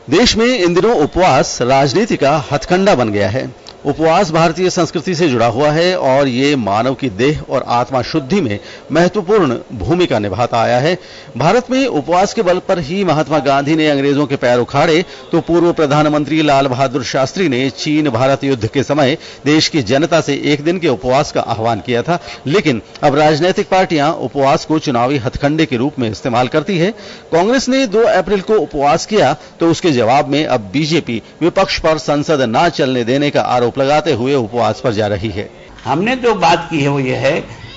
देश में इन दिनों उपवास राजनीति का हथकंडा बन गया है। उपवास भारतीय संस्कृति से जुड़ा हुआ है और ये मानव की देह और आत्मा शुद्धि में महत्वपूर्ण भूमिका निभाता आया है। भारत में उपवास के बल पर ही महात्मा गांधी ने अंग्रेजों के पैर उखाड़े तो पूर्व प्रधानमंत्री लाल बहादुर शास्त्री ने चीन भारत युद्ध के समय देश की जनता से एक दिन के उपवास का आह्वान किया था। लेकिन अब राजनीतिक पार्टियां उपवास को चुनावी हथकंडे के रूप में इस्तेमाल करती है। कांग्रेस ने 2 अप्रैल को उपवास किया तो उसके जवाब में अब बीजेपी विपक्ष पर संसद न चलने देने का आरोप लगाते हुए उपवास पर जा रही है। हमने जो बात की है वो ये है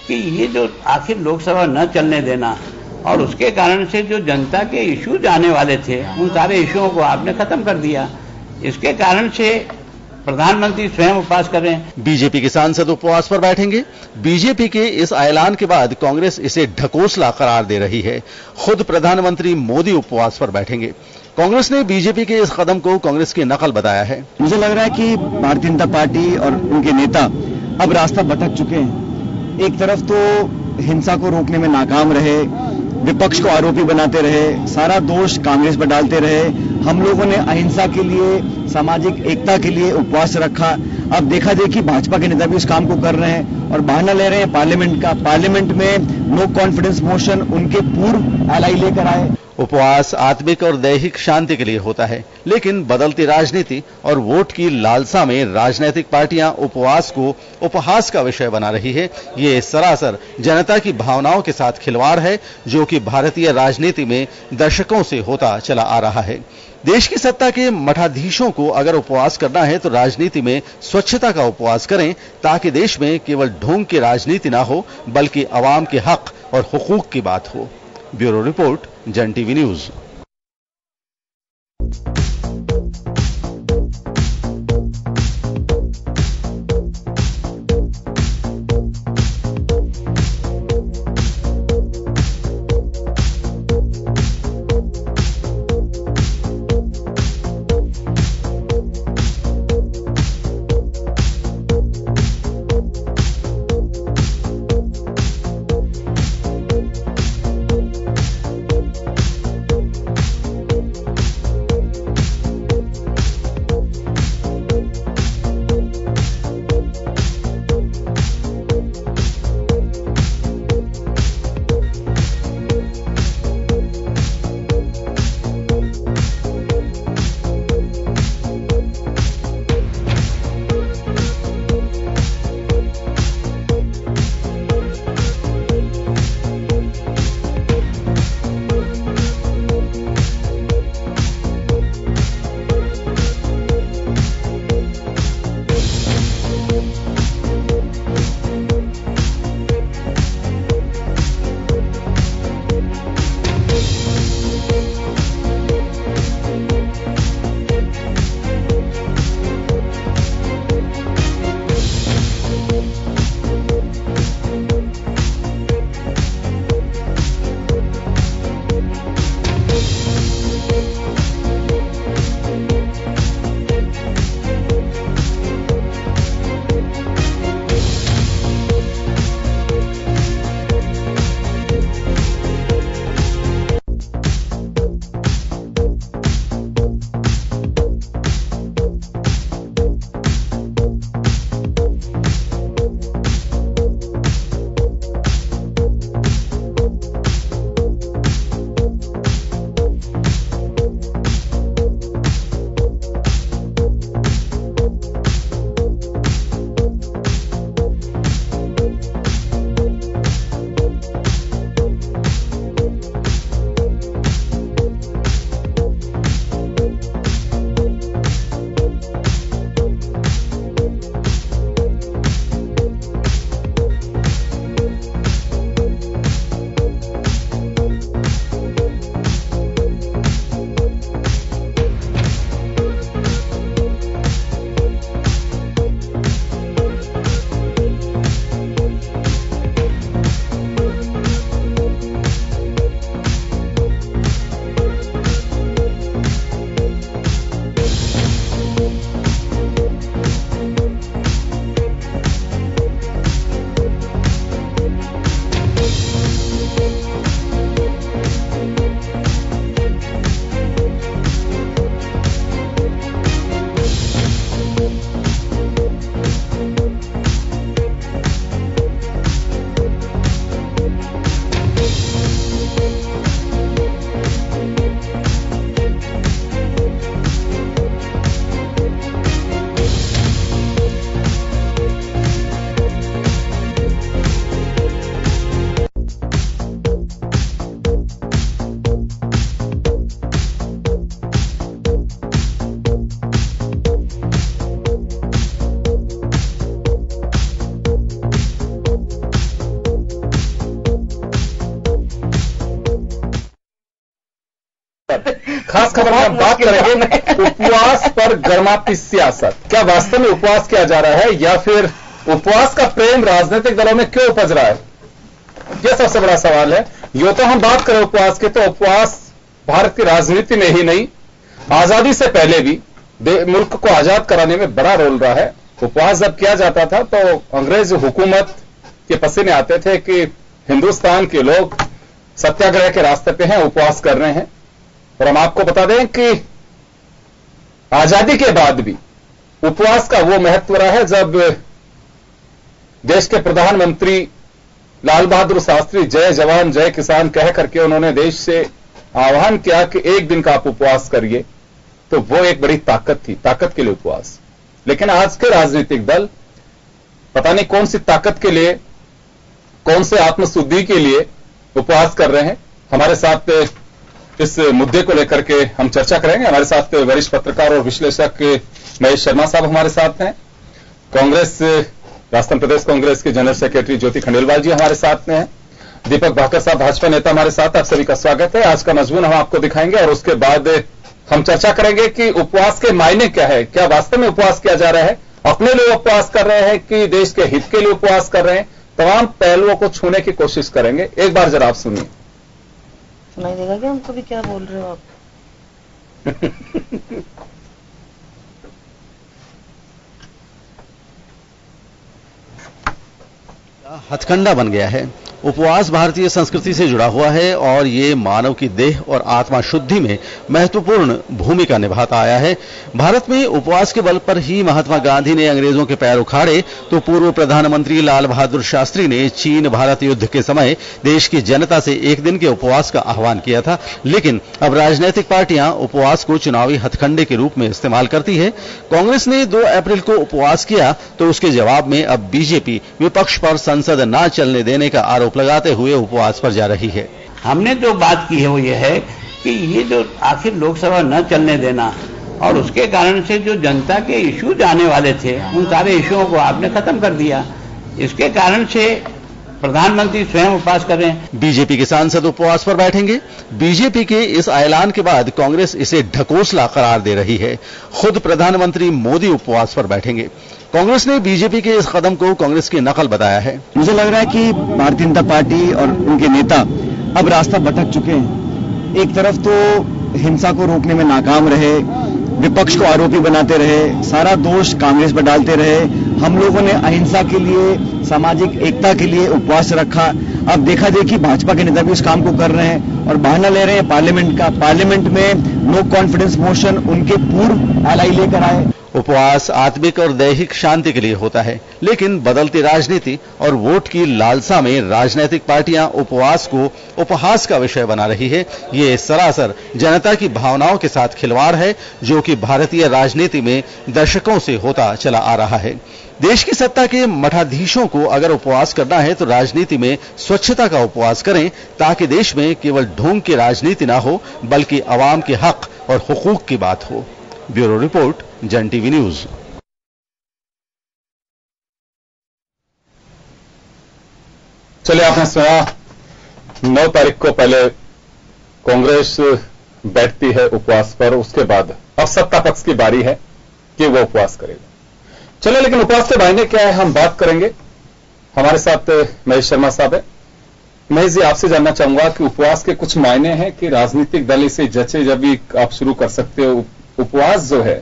कि ये जो आखिर लोकसभा न चलने देना और उसके कारण से जो जनता के इश्यूज आने वाले थे उन सारे इश्यूओं को आपने खत्म कर दिया। इसके कारण से प्रधानमंत्री स्वयं उपवास कर रहे हैं। बीजेपी के सांसद उपवास पर बैठेंगे। बीजेपी के इस ऐलान के बाद कांग्रेस इसे ढकोसला करार दे रही है। खुद प्रधानमंत्री मोदी उपवास पर बैठेंगे। कांग्रेस ने बीजेपी के इस कदम को कांग्रेस की नकल बताया है। मुझे लग रहा है कि भारतीय जनता पार्टी और उनके नेता अब रास्ता भटक चुके हैं। एक तरफ तो हिंसा को रोकने में नाकाम रहे, विपक्ष को आरोपी बनाते रहे, सारा दोष कांग्रेस पर डालते रहे। हम लोगों ने अहिंसा के लिए, सामाजिक एकता के लिए उपवास रखा। अब देखा देखी भाजपा के नेता भी उस काम को कर रहे हैं और बहाना ले रहे हैं पार्लियामेंट का। पार्लियामेंट में नो कॉन्फिडेंस मोशन उनके पूर्व एलआई लेकर आए। उपवास आत्मिक और दैहिक शांति के लिए होता है, लेकिन बदलती राजनीति और वोट की लालसा में राजनीतिक पार्टियां उपवास को उपहास का विषय बना रही है। ये सरासर जनता की भावनाओं के साथ खिलवाड़ है, जो कि भारतीय राजनीति में दशकों से होता चला आ रहा है। देश की सत्ता के मठाधीशों को अगर उपवास करना है तो राजनीति में स्वच्छता का उपवास करें, ताकि देश में केवल ढोंग की राजनीति ना हो, बल्कि अवाम के हक और हुकूक की बात हो। ब्यूरो रिपोर्ट, जन टीवी न्यूज। खास खबर में हम बात करेंगे उपवास पर गर्माती सियासत। क्या वास्तव में उपवास किया जा रहा है या फिर उपवास का प्रेम राजनीतिक दलों में क्यों उपज रहा है, यह सबसे बड़ा सवाल है। यो तो हम बात करें उपवास की, तो उपवास भारत की राजनीति में ही नहीं, आजादी से पहले भी मुल्क को आजाद कराने में बड़ा रोल रहा है। उपवास जब किया जाता था तो अंग्रेज हुकूमत के पसीने आते थे कि हिंदुस्तान के लोग सत्याग्रह के रास्ते पे हैं, उपवास कर रहे हैं। और हम आपको बता दें कि आजादी के बाद भी उपवास का वो महत्व रहा है। जब देश के प्रधानमंत्री लाल बहादुर शास्त्री जय जवान जय किसान कह करके उन्होंने देश से आह्वान किया कि एक दिन का आप उपवास करिए, तो वो एक बड़ी ताकत थी, ताकत के लिए उपवास। लेकिन आज के राजनीतिक दल पता नहीं कौन सी ताकत के लिए, कौन से आत्मशुद्धि के लिए उपवास कर रहे हैं। हमारे साथ इस मुद्दे को लेकर के हम चर्चा करेंगे। हमारे साथ वरिष्ठ पत्रकार और विश्लेषक महेश शर्मा साहब हमारे साथ हैं। कांग्रेस राजस्थान प्रदेश कांग्रेस के जनरल सेक्रेटरी ज्योति खंडेलवाल जी हमारे साथ में हैं। दीपक भाकर साहब भाजपा नेता हमारे साथ। आप सभी का स्वागत है। आज का मजमून हम आपको दिखाएंगे और उसके बाद हम चर्चा करेंगे कि उपवास के मायने क्या है, क्या वास्तव में उपवास किया जा रहा है, अपने लिए उपवास कर रहे हैं कि देश के हित के लिए उपवास कर रहे हैं। तमाम पहलुओं को छूने की कोशिश करेंगे। एक बार जरा आप सुनिए। सुनाई देगा क्या हमको भी, क्या बोल रहे हो आप? हथकंडा बन गया है। उपवास भारतीय संस्कृति से जुड़ा हुआ है और ये मानव की देह और आत्मा शुद्धि में महत्वपूर्ण भूमिका निभाता आया है। भारत में उपवास के बल पर ही महात्मा गांधी ने अंग्रेजों के पैर उखाड़े तो पूर्व प्रधानमंत्री लाल बहादुर शास्त्री ने चीन भारत युद्ध के समय देश की जनता से एक दिन के उपवास का आह्वान किया था। लेकिन अब राजनीतिक पार्टियां उपवास को चुनावी हथकंडे के रूप में इस्तेमाल करती है। कांग्रेस ने 2 अप्रैल को उपवास किया तो उसके जवाब में अब बीजेपी विपक्ष पर संसद न चलने देने का आरोप लगाते हुए उपवास पर जा रही है। हमने जो बात की है वो ये है कि ये जो आखिर लोकसभा न चलने देना और उसके कारण से जो जनता के इश्यूज आने वाले थे उन सारे इश्यूओं को आपने खत्म कर दिया। इसके कारण से प्रधानमंत्री स्वयं उपवास कर रहे हैं। बीजेपी के सांसद उपवास पर बैठेंगे। बीजेपी के इस ऐलान के बाद कांग्रेस इसे ढकोसला करार दे रही है। खुद प्रधानमंत्री मोदी उपवास पर बैठेंगे। कांग्रेस ने बीजेपी के इस कदम को कांग्रेस की नकल बताया है। मुझे लग रहा है कि भारतीय जनता पार्टी और उनके नेता अब रास्ता भटक चुके हैं। एक तरफ तो हिंसा को रोकने में नाकाम रहे, विपक्ष को आरोपी बनाते रहे, सारा दोष कांग्रेस पर डालते रहे। हम लोगों ने अहिंसा के लिए, सामाजिक एकता के लिए उपवास रखा। अब देखा देखी भाजपा के नेता भी उस काम को कर रहे हैं और बहाना ले रहे हैं पार्लियामेंट का। पार्लियामेंट में नो कॉन्फिडेंस मोशन उनके पूर्व एलआई लेकर आए। उपवास आत्मिक और दैहिक शांति के लिए होता है, लेकिन बदलती राजनीति और वोट की लालसा में राजनीतिक पार्टियां उपवास को उपहास का विषय बना रही है। ये सरासर जनता की भावनाओं के साथ खिलवाड़ है जो कि भारतीय राजनीति में दशकों से होता चला आ रहा है। देश की सत्ता के मठाधीशों को अगर उपवास करना है तो राजनीति में स्वच्छता का उपवास करें, ताकि देश में केवल ढोंग की राजनीति ना हो बल्कि अवाम के हक और हुकूक की बात हो। ब्यूरो रिपोर्ट, जन टीवी न्यूज। चलिए, आपने सुना 9 तारीख को पहले कांग्रेस बैठती है उपवास पर, उसके बाद अब सत्ता पक्ष की बारी है कि वो उपवास करेगा। चलिए, लेकिन उपवास के मायने क्या है हम बात करेंगे। हमारे साथ महेश शर्मा साहब है। महेश जी, आपसे जानना चाहूंगा कि उपवास के कुछ मायने हैं कि राजनीतिक दल इसे जचे जब भी आप शुरू कर सकते हो। उपवास जो है,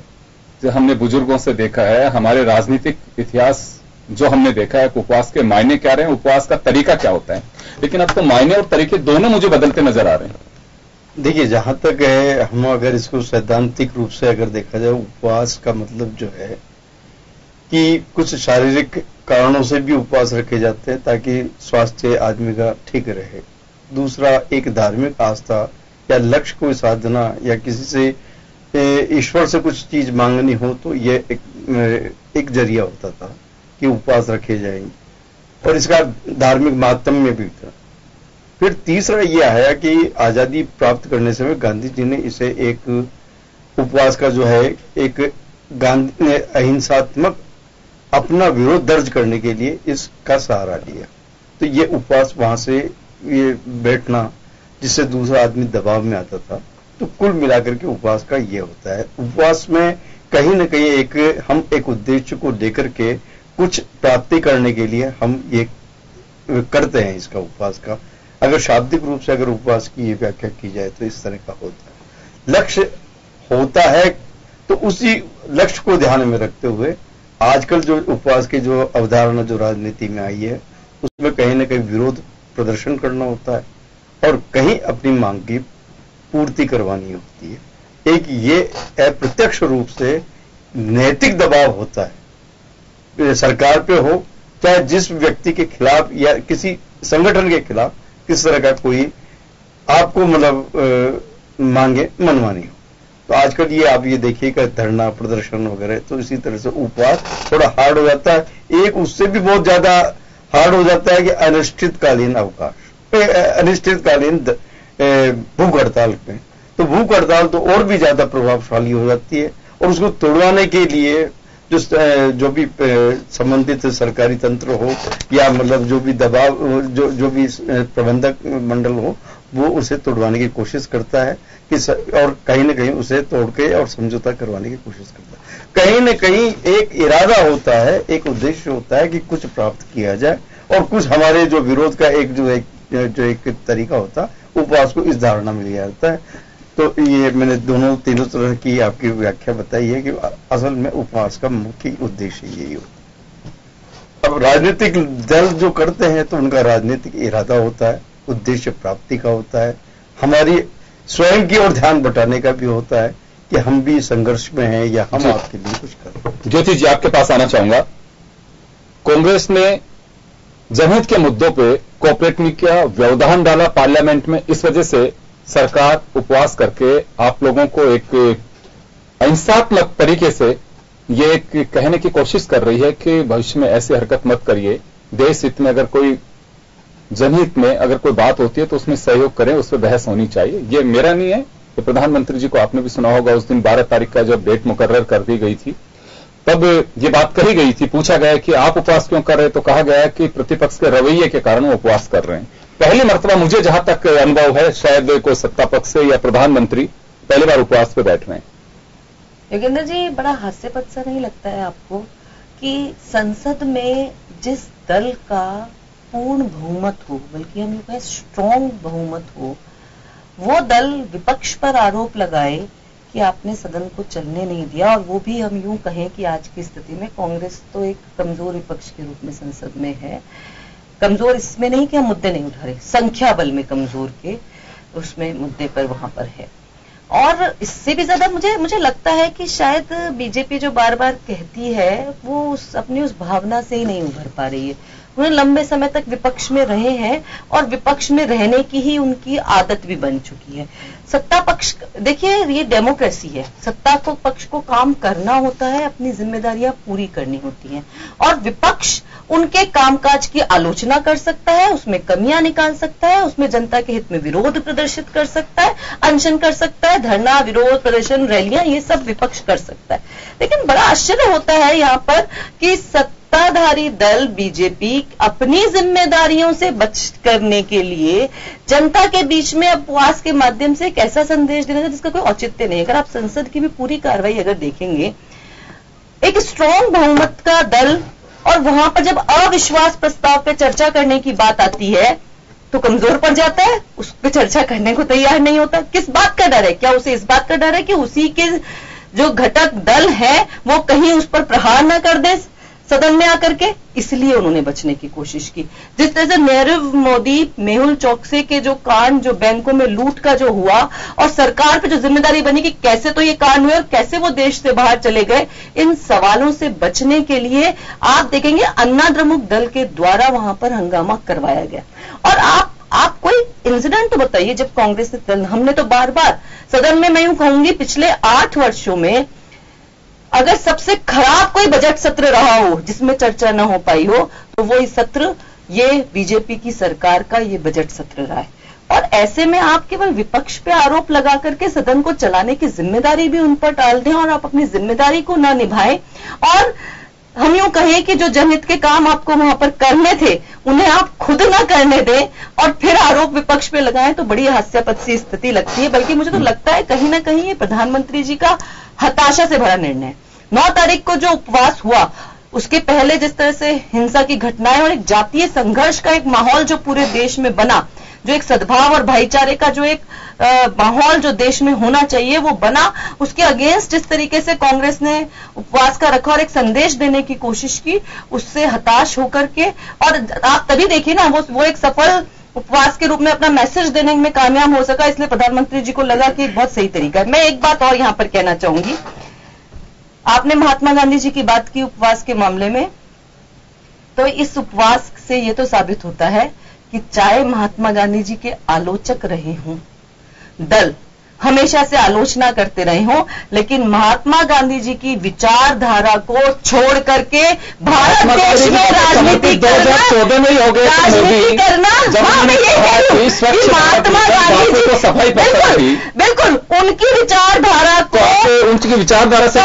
जो हमने बुजुर्गों से देखा है, हमारे राजनीतिक इतिहास जो हमने देखा है, उपवास के मायने क्या रहे हैं, उपवास का तरीका क्या होता है। लेकिन अब तो मायने और तरीके दोनों मुझे बदलते नजर आ रहे हैं। देखिए, जहां तक है, हम अगर इसको सैद्धांतिक रूप से अगर देखा जाए, उपवास का मतलब जो है कि कुछ शारीरिक कारणों से भी उपवास रखे जाते हैं ताकि स्वास्थ्य आदमी का ठीक रहे। दूसरा, एक धार्मिक आस्था या लक्ष्य को साधना या किसी से ईश्वर से कुछ चीज मांगनी हो तो ये एक जरिया होता था कि उपवास रखे जाएंगे और इसका धार्मिक महात्म्य भी था। फिर तीसरा यह आया कि आजादी प्राप्त करने से गांधी जी ने इसे एक उपवास का जो है एक गांधी ने अहिंसात्मक अपना विरोध दर्ज करने के लिए इसका सहारा लिया। तो ये उपवास वहां से ये बैठना जिससे दूसरा आदमी दबाव में आता था, तो कुल मिलाकर के उपवास का ये होता है। उपवास में कहीं न कहीं हम एक उद्देश्य को लेकर के कुछ प्राप्ति करने के लिए हम ये करते हैं इसका उपवास का। अगर शाब्दिक रूप से अगर उपवास की ये व्याख्या की जाए तो इस तरह का होता है। लक्ष्य होता है तो उसी लक्ष्य को ध्यान में रखते हुए आजकल जो उपवास की जो अवधारणा जो राजनीति में आई है उसमें कहीं न कहीं विरोध प्रदर्शन करना होता है और कहीं अपनी मांग की पूर्ति करवानी होती है। एक ये अप्रत्यक्ष रूप से नैतिक दबाव होता है सरकार पे हो चाहे जिस व्यक्ति के खिलाफ या किसी संगठन के खिलाफ किस तरह का कोई आपको मतलब मांगे मनमानी हो। तो आजकल ये आप ये देखिएगा धरना प्रदर्शन वगैरह, तो इसी तरह से उपवास थोड़ा हार्ड हो जाता है। एक उससे भी बहुत ज्यादा हार्ड हो जाता है कि अनिश्चितकालीन अवकाश, अनिश्चितकालीन भूख हड़ताल में, तो भूख हड़ताल तो और भी ज्यादा प्रभावशाली हो जाती है और उसको तोड़वाने के लिए जो भी संबंधित सरकारी तंत्र हो या मतलब जो भी दबाव जो भी प्रबंधक मंडल हो वो उसे तोड़वाने की कोशिश करता है कि और कहीं न कहीं उसे तोड़ के और समझौता करवाने की कोशिश करता है। कहीं न कहीं एक इरादा होता है, एक उद्देश्य होता है कि कुछ प्राप्त किया जाए और कुछ हमारे जो विरोध का एक तरीका होता है उपवास को इस धारणा में लिया जाता है। तो ये मैंने तीनों तरह की आपकी व्याख्या बताई है कि असल में उपवास का मुख्य उद्देश्य यही होता है। अब राजनीतिक दल जो करते हैं तो उनका राजनीतिक इरादा होता है, उद्देश्य प्राप्ति का होता है, हमारी स्वयं की ओर ध्यान बटाने का भी होता है कि हम भी संघर्ष में हैं या हम आपके लिए कुछ कर रहे हैं। ज्योति जी आपके पास आना चाहूंगा। कांग्रेस ने जनहित के मुद्दों पे कोऑपरेटिव का व्यवधान डाला पार्लियामेंट में, इस वजह से सरकार उपवास करके आप लोगों को एक अहिंसात्मक तरीके से ये एक कहने की कोशिश कर रही है कि भविष्य में ऐसी हरकत मत करिए, देश हित में अगर कोई जनहित में अगर कोई बात होती है तो उसमें सहयोग करें, उस पर बहस होनी चाहिए। ये मेरा नहीं है, ये प्रधानमंत्री जी को आपने भी सुना होगा, उस दिन 12 तारीख का जब डेट मुकर्रर कर दी गई थी तब ये बात कही गई थी। पूछा गया कि आप उपवास क्यों कर रहे, तो कहा गया कि प्रतिपक्ष के रवैये के कारण वो उपवास कर रहे हैं। पहली मर्तबा मुझे जहां तक अनुभव है, शायद कोई सत्ता पक्ष से या प्रधानमंत्री पहली बार उपवास पे बैठ रहे हैं। योगेंद्र जी, बड़ा हास्यपद सा नहीं लगता है आपको कि संसद में जिस दल का पूर्ण बहुमत हो, बल्कि हम कहें स्ट्रॉन्ग बहुमत हो, वो दल विपक्ष पर आरोप लगाए कि आपने सदन को चलने नहीं दिया, और वो भी हम यूं कहें कि आज की स्थिति में कांग्रेस तो एक कमजोर विपक्ष के रूप में संसद में है। कमजोर इसमें नहीं कि हम मुद्दे नहीं उठा रहे, संख्या बल में कमजोर के उसमें मुद्दे पर वहां पर है। और इससे भी ज्यादा मुझे लगता है कि शायद बीजेपी जो बार बार कहती है वो अपनी उस भावना से ही नहीं उभर पा रही है। उन्हें लंबे समय तक विपक्ष में रहे हैं और विपक्ष में रहने की ही उनकी आदत भी बन चुकी है। सत्ता पक्ष, देखिए ये डेमोक्रेसी है, सत्ता को पक्ष को काम करना होता है, अपनी जिम्मेदारियां पूरी करनी होती हैं, और विपक्ष उनके कामकाज की आलोचना कर सकता है, उसमें कमियां निकाल सकता है, उसमें जनता के हित में विरोध प्रदर्शित कर सकता है, अनशन कर सकता है, धरना, विरोध प्रदर्शन, रैलियां, ये सब विपक्ष कर सकता है। लेकिन बड़ा आश्चर्य होता है यहाँ पर कि सत्ताधारी दल बीजेपी अपनी जिम्मेदारियों से बच करने के लिए जनता के बीच में उपवास के माध्यम से एक ऐसा संदेश देना जिसका कोई औचित्य नहीं है। अगर आप संसद की भी पूरी कार्रवाई अगर देखेंगे, एक स्ट्रॉन्ग बहुमत का दल, और वहां पर जब अविश्वास प्रस्ताव पे चर्चा करने की बात आती है तो कमजोर पड़ जाता है, उस पर चर्चा करने को तैयार नहीं होता। किस बात का डर है? क्या उसे इस बात का डर है कि उसी के जो घटक दल है वो कहीं उस पर प्रहार न कर दे सदन में आकर के? इसलिए उन्होंने बचने की कोशिश की। जिस तरह से नीरव मोदी, मेहुल चौकसी के जो कांड, जो बैंकों में लूट का जो हुआ और सरकार पे जो जिम्मेदारी बनी कि कैसे तो ये कांड हुए और कैसे वो देश से बाहर चले गए, इन सवालों से बचने के लिए आप देखेंगे अन्ना द्रमुक दल के द्वारा वहां पर हंगामा करवाया गया। और आप कोई इंसिडेंट तो बताइए जब कांग्रेस ने, हमने तो बार बार सदन में, मैं यूं कहूंगी पिछले 8 वर्षों में अगर सबसे खराब कोई बजट सत्र रहा हो जिसमें चर्चा न हो पाई हो तो वो इस सत्र, ये बीजेपी की सरकार का ये बजट सत्र रहा है। और ऐसे में आप केवल विपक्ष पे आरोप लगा करके सदन को चलाने की जिम्मेदारी भी उन पर टाल दें और आप अपनी जिम्मेदारी को ना निभाएं। और हम यूं कहें कि जो जनहित के काम आपको वहां पर करने थे उन्हें आप खुद ना करने दें और फिर आरोप विपक्ष पे लगाएं तो बड़ी हास्यास्पद सी स्थिति लगती है। बल्कि मुझे तो लगता है कहीं ना कहीं ये प्रधानमंत्री जी का हताशा से भरा निर्णय है। 9 तारीख को जो उपवास हुआ उसके पहले जिस तरह से हिंसा की घटनाएं और एक जातीय संघर्ष का एक माहौल जो पूरे देश में बना, जो एक सद्भाव और भाईचारे का जो एक माहौल जो देश में होना चाहिए वो बना, उसके अगेंस्ट जिस तरीके से कांग्रेस ने उपवास का रखा और एक संदेश देने की कोशिश की, उससे हताश होकर के, और आप तभी देखिए ना वो एक सफल उपवास के रूप में अपना मैसेज देने में कामयाब हो सका। इसलिए प्रधानमंत्री जी को लगा कि एक बहुत सही तरीका है। मैं एक बात और यहां पर कहना चाहूंगी, आपने महात्मा गांधी जी की बात की उपवास के मामले में, तो इस उपवास से ये तो साबित होता है कि चाहे महात्मा गांधी जी के आलोचक रहे हों, दल हमेशा से आलोचना करते रहे हों, लेकिन महात्मा गांधी जी की विचारधारा को छोड़ करके भारत देश में राजनीति करना, राजनीति करना, हाँ मैं ये कह रही हूं, महात्मा गांधी जी बिल्कुल उनकी विचारधारा को, उनकी विचारधारा से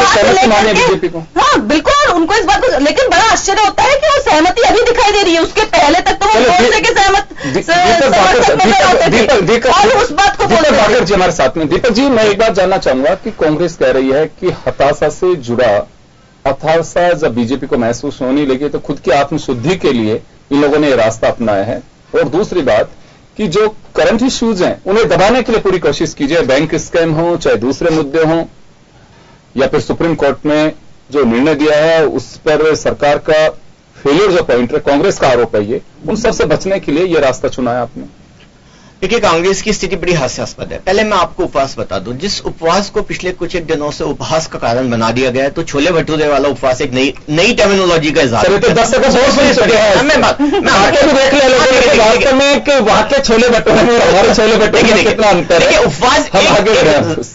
बीजेपी को, हाँ बिल्कुल उनको इस बात को, लेकिन बड़ा आश्चर्य होता है कि वो सहमति अभी दिखाई दे रही है। उसके पहले तक तो वो बोल से सहमत और उस बात को बोल जी हमारे साथ में। दीपक जी, मैं एक बात जानना चाहूंगा कि कांग्रेस कह रही है कि हताशा से जुड़ा, हताशा जब बीजेपी को महसूस होने लगी तो खुद की आत्मशुद्धि के लिए इन लोगों ने यह रास्ता अपनाया है। और दूसरी बात कि जो करंट इश्यूज हैं उन्हें दबाने के लिए पूरी कोशिश कीजिए, बैंक स्कैम हो चाहे दूसरे मुद्दे हों या फिर सुप्रीम कोर्ट में जो निर्णय दिया है उस पर सरकार का फेलियर जो पॉइंट है, कांग्रेस का आरोप है ये, उन सबसे बचने के लिए यह रास्ता चुना है आपने। देखिए, कांग्रेस की स्थिति बड़ी हास्यास्पद है। पहले मैं आपको उपवास बता दूं, जिस उपवास को पिछले कुछ एक दिनों से उपहास का कारण बना दिया गया है, तो छोले भटूरे वाला उपवास एक नई टर्मिनोलॉजी का इजाफा है। वास्तव में कि वहां के छोले भटूरे में हमारे छोले भटूरे में कितना अंतर है। उपवास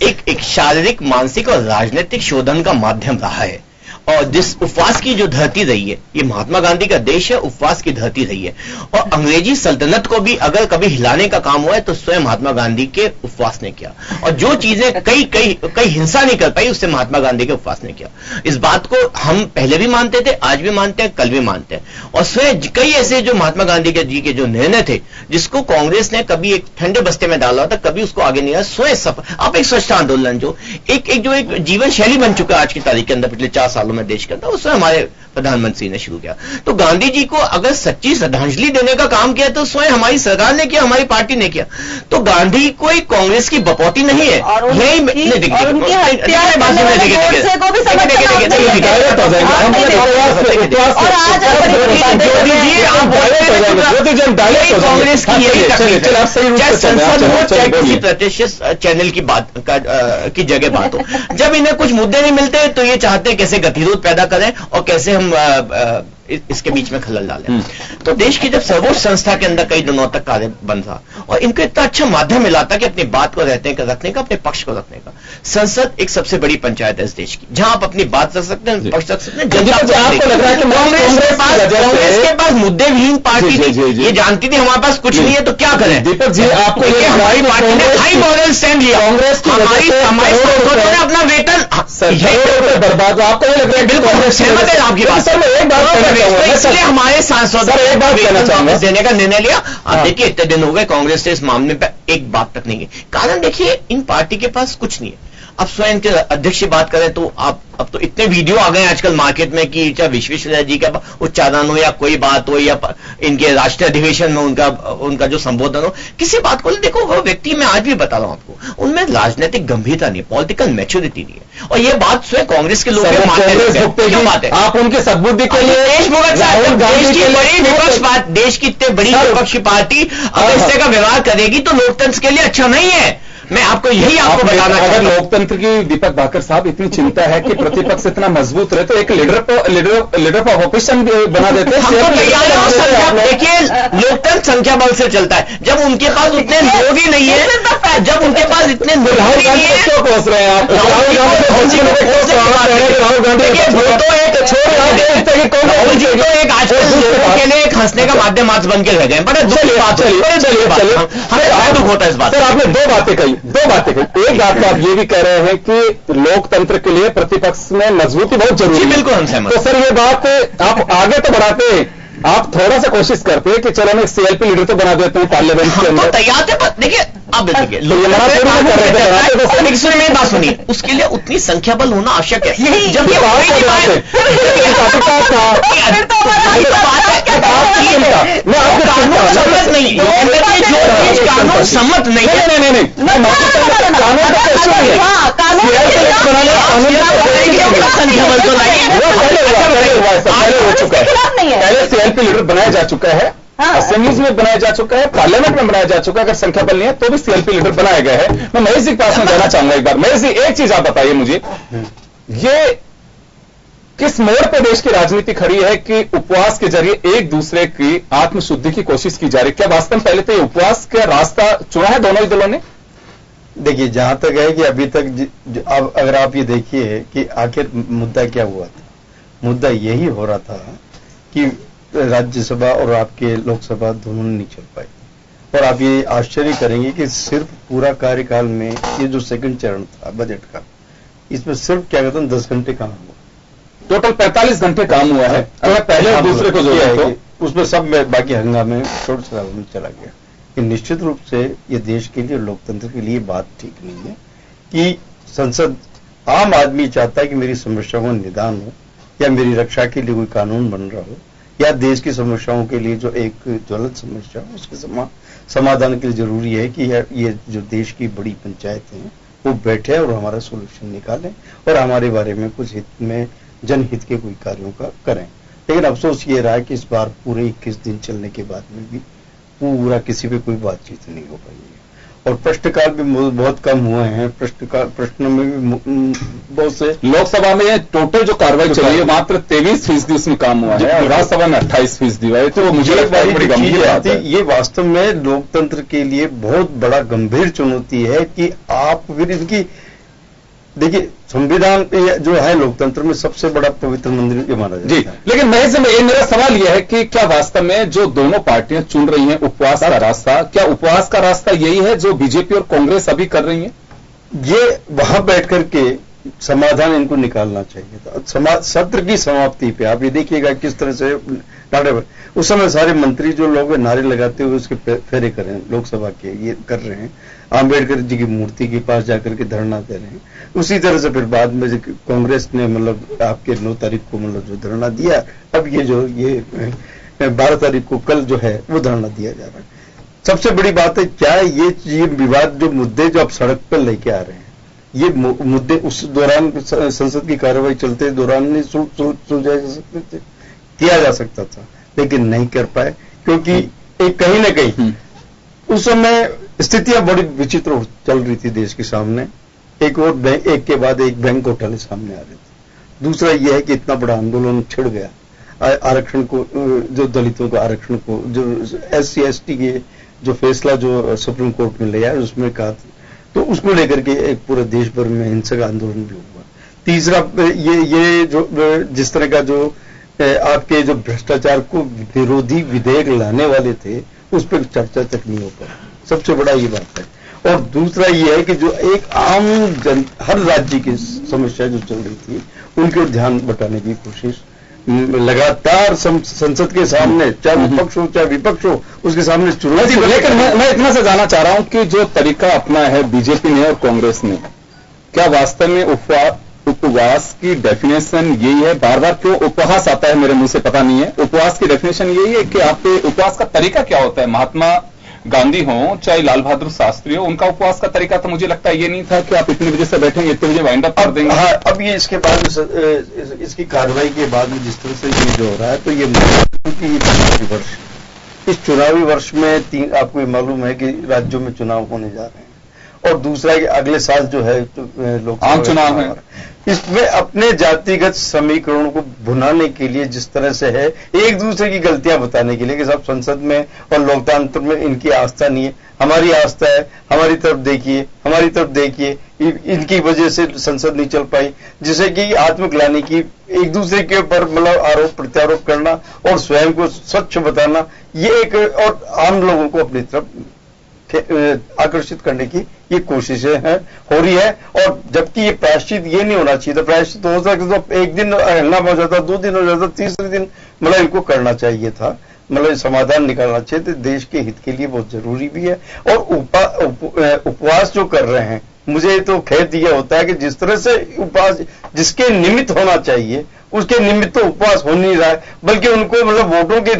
एक शारीरिक, मानसिक और राजनीतिक शोधन का माध्यम रहा है। और जिस उपवास की जो धरती रही है, ये महात्मा गांधी का देश है, उपवास की धरती रही है। और अंग्रेजी सल्तनत को भी अगर कभी हिलाने का काम हुआ है तो स्वयं महात्मा गांधी के उपवास ने किया। और जो चीजें कई हिंसा नहीं कर पाई, उससे महात्मा गांधी के उपवास ने किया। इस बात को हम पहले भी मानते थे, आज भी मानते हैं, कल भी मानते हैं। और स्वयं कई ऐसे जो महात्मा गांधी जी के जो निर्णय थे, जिसको कांग्रेस ने कभी एक ठंडे बस्ते में डाला था, कभी उसको आगे नहीं आया, स्वयं अब एक स्वच्छता आंदोलन जो एक जीवन शैली बन चुका है आज की तारीख के अंदर, पिछले 4 सालों में देश के अंदर, उसमें हमारे प्रधानमंत्री ने शुरू किया। तो गांधी जी को अगर सच्ची श्रद्धांजलि देने का काम किया तो स्वयं हमारी सरकार ने किया, हमारी पार्टी ने किया। तो गांधी कोई कांग्रेस की बपौती नहीं है। कांग्रेस की यही संसद हो चाहे किसी प्रतिष्ठित चैनल की बात की जगह बात हो, जब इन्हें कुछ मुद्दे नहीं मिलते तो ये चाहते हैं कैसे गतिरोध पैदा करें और कैसे हम इसके बीच में खलल डालें। तो देश की जब सर्वोच्च संस्था के अंदर कई दिनों तक कार्य बंद था और इनको इतना अच्छा माध्यम मिला था कि अपनी बात को रखने का, अपने पक्ष को रखने का। संसद एक सबसे बड़ी पंचायत है इस देश की, जहां आप अपनी बात रख सकते हैं, पक्ष रख सकते हैं। कांग्रेस के पास मुद्दे विहीन पार्टी थी, ये जानती थी हमारे पास कुछ नहीं है तो क्या करें। दीपक जी, आपको हमारी पार्टी ने हाई मॉरल स्टैंड लिया, कांग्रेस हमारे सांसदों ने अपना वेतन बर्बाद, आपको नहीं लग रहा है? बिल्कुल सहमत है आपकी बात। इसलिए हमारे सांसदों ने एक बात कहना चाहूंगा, देने का निर्णय लिया। आप देखिए, इतने दिन हो गए कांग्रेस से इस मामले पर एक बात तक नहीं है। कारण देखिए, इन पार्टी के पास कुछ नहीं है। अब स्वयं के अध्यक्ष से बात करें तो अब तो इतने वीडियो आ गए आजकल मार्केट में कि चाहे विश्वेश्वरैया जी का उच्चारण हो या कोई बात हो या इनके राष्ट्रीय अधिवेशन में उनका जो संबोधन हो, किसी बात को देखो, वो व्यक्ति मैं आज भी बता रहा हूं आपको, उनमें राजनीतिक गंभीरता नहीं है, पॉलिटिकल मैच्योरिटी नहीं है। और ये बात स्वयं कांग्रेस के लोग बात है। आप उनके सद्बुद्धि के लिए देश की इतनी बड़ी विपक्षी पार्टी अगर इस तरह का व्यवहार करेगी तो लोकतंत्र के लिए अच्छा नहीं है। मैं आपको आपको बताना अगर लोकतंत्र की, दीपक भाकर साहब, इतनी चिंता है कि प्रतिपक्ष इतना मजबूत रहे तो एक लीडर ऑफ ऑपोजिशन बना देते हैं। देखिए, लोकतंत्र संख्या बल से चलता है। जब उनके पास उतने लोग ही नहीं है, जब उनके पास इतने लोग ही नहीं है, पहुंच रहे हैं आप? राहुल गांधी के लिए एक हंसने का माध्यम आज बन के रह गए। बड़े दुख की बात, हमें दुख होता है इस बात। सर आपने दो बातें कही। एक बात तो आप ये भी कह रहे हैं कि लोकतंत्र के लिए प्रतिपक्ष में मजबूती बहुत जरूरी है। बिल्कुल हम सहमत। तो सर ये बात आप आगे तो बढ़ाते हैं, आप थोड़ा सा कोशिश करते हैं कि चलो हम एक सीएलपी लीडर तो बना देते हैं पार्लियामेंट के अंदर। तैयार थे, देखिए अब देखिए मेरी बात सुनिए, उसके लिए उतनी संख्या बल होना आवश्यक है। जब ये सम्मत नहीं, कानून सम्मत नहीं है, संख्या बल तो पहले सीएलपी लीडर बनाया जा चुका है, असेंबलीज में बनाया जा चुका है, पार्लियामेंट में बनाया जा चुका है। अगर संख्या बल नहीं है तो भी सीएलपी लीडर बनाया गया है। मैं महेश जी के पास में जाना चाहूंगा एक बार। महेश जी एक चीज आप बताइए मुझे, ये किस मोड़ पर देश की राजनीति खड़ी है कि उपवास के जरिए एक दूसरे की आत्मशुद्धि की कोशिश की जा रही है? क्या वास्तव में पहले तो ये उपवास का रास्ता चुना है दोनों ही दलों ने? देखिए, जहां तक है कि अभी तक अब अगर आप ये देखिए कि आखिर मुद्दा क्या हुआ था, मुद्दा यही हो रहा था कि राज्यसभा और आपके लोकसभा दोनों नहीं चल पाए। और आप ये आश्चर्य करेंगे कि सिर्फ पूरा कार्यकाल में ये जो सेकंड चरण था बजट का, इसमें सिर्फ क्या कहते हैं 10 घंटे काम हुआ। टोटल 45 घंटे काम हुआ है। अगर पहले और दूसरे को जोड़ा है तो उसमें सब में बाकी हंगामे शोर शराबे में चला गया। कि निश्चित रूप से ये देश के लिए, लोकतंत्र के लिए बात ठीक नहीं है कि संसद, आम आदमी चाहता है कि मेरी समस्याओं का निदान हो, या मेरी रक्षा के लिए कोई कानून बन रहा हो, या देश की समस्याओं के लिए जो एक ज्वलंत समस्या हो उसके समाधान के लिए जरूरी है कि ये जो देश की बड़ी पंचायतें हैं वो बैठे और हमारा सोल्यूशन निकालें और हमारे बारे में कुछ हित में, जनहित के कोई कार्यों का करें। लेकिन अफसोस ये रहा कि इस बार पूरे 21 दिन चलने के बाद में भी पूरा किसी पे कोई बातचीत नहीं हो पाई है। और प्रश्नकाल भी बहुत कम हुए हैं। प्रश्नों में भी बहुत से, लोकसभा में टोटल जो कार्रवाई चली है मात्र 23% उसमें काम हुआ है और राज्यसभा में 28% हुआ है। तो मुझे लगता है बड़ी गंभीर बात है। ये वास्तव में लोकतंत्र के लिए बहुत बड़ा गंभीर चुनौती है कि आप फिर इनकी, देखिए संविधान जो है लोकतंत्र में सबसे बड़ा पवित्र मंदिर माना जाता है। लेकिन महेश जी, मेरा सवाल यह है कि क्या वास्तव में जो दोनों पार्टियां चुन रही हैं उपवास का रास्ता, क्या उपवास का रास्ता यही है जो बीजेपी और कांग्रेस अभी कर रही है? ये वहां बैठ करके समाधान इनको निकालना चाहिए था। सत्र की समाप्ति पे आप ये देखिएगा किस तरह से उस समय सारे मंत्री जो लोग नारे लगाते हुए उसके फेरे कर रहे हैं, लोकसभा के ये कर रहे हैं, आम्बेडकर जी की मूर्ति के पास जाकर के धरना दे रहे हैं। उसी तरह से फिर बाद में कांग्रेस ने मतलब आपके 9 तारीख को मतलब जो धरना दिया, अब ये 12 तारीख को कल जो है वो धरना दिया जा रहा है। सबसे बड़ी बात है क्या ये विवाद, जो मुद्दे जो आप सड़क पर लेके आ रहे हैं, ये मुद्दे उस दौरान संसद की कार्रवाई चलते दौरान नहीं सुलझाए जा सकते थे, किया जा सकता था, लेकिन नहीं कर पाए क्योंकि एक कहीं ना कहीं उस समय स्थितियां बड़ी विचित्र चल रही थी देश के सामने। एक के बाद एक बैंक घोटाले सामने आ रहे थे। दूसरा यह है कि इतना बड़ा आंदोलन छिड़ गया आरक्षण को, जो दलितों का आरक्षण को, जो SC/ST के जो फैसला जो सुप्रीम कोर्ट में लिया उसमें कहा, तो उसको लेकर के एक पूरे देश भर में हिंसक आंदोलन भी हुआ। तीसरा ये जो जिस तरह का जो आपके जो भ्रष्टाचार को विरोधी विधेयक लाने वाले थे उस पर चर्चा तक नहीं हो पाई, सबसे बड़ा ये बात है। और दूसरा ये है कि जो एक आम हर राज्य की समस्या जो चल रही थी उनके ध्यान बटाने की कोशिश लगातार संसद के सामने, चाहे विपक्ष हो चाहे विपक्ष हो, उसके सामने चुनौती। लेकिन मैं इतना से जानना चाह रहा हूं कि जो तरीका अपना है बीजेपी ने और कांग्रेस ने, क्या वास्तव में उपवास की डेफिनेशन यही है? बार बार क्यों उपवास आता है मेरे मुंह से पता नहीं है। उपवास की डेफिनेशन यही है कि आपके उपवास का तरीका क्या होता है? महात्मा गांधी हो चाहे लाल बहादुर शास्त्री हो, उनका उपवास का तरीका तो मुझे लगता है ये नहीं था कि आप इतने बजे से बैठेंगे इतने बजे वाइंड अप कर देंगे। हाँ, अब ये इसके बाद इसकी कार्रवाई के बाद में जिस तरह से ये जो हो रहा है, तो ये चुनावी वर्ष, इस चुनावी वर्ष में आपको मालूम है कि राज्यों में चुनाव होने जा रहे हैं, और दूसरा कि अगले साल जो है लोकसभा चुनाव है, इसमें अपने जातिगत समीकरणों को भुनाने के लिए जिस तरह से है, एक दूसरे की गलतियां बताने के लिए कि सब संसद में और लोकतंत्र में इनकी आस्था नहीं है, हमारी आस्था है, हमारी तरफ देखिए, हमारी तरफ देखिए, इनकी वजह से संसद नहीं चल पाई, जिसे कि आत्मग्लानि की, एक दूसरे के ऊपर मतलब आरोप प्रत्यारोप करना और स्वयं को स्वच्छ बताना, ये एक और आम लोगों को अपनी तरफ आकर्षित करने की ये कोशिशें हैं हो रही है। और जबकि ये प्रायश्चित ये नहीं होना चाहिए था, प्रायश्चित हो सकता तो एक दिन हंगामा हो जाता, 2 दिन हो जाता, तीसरे दिन मतलब इनको करना चाहिए था, मतलब समाधान निकालना चाहिए। तो देश के हित के लिए बहुत जरूरी भी है। और उपवास जो कर रहे हैं, मुझे तो खेद यह होता है कि जिस तरह से उपवास जिसके निमित्त होना चाहिए उसके निमित्त तो उपवास हो नहीं रहा है, बल्कि उनको मतलब वोटों की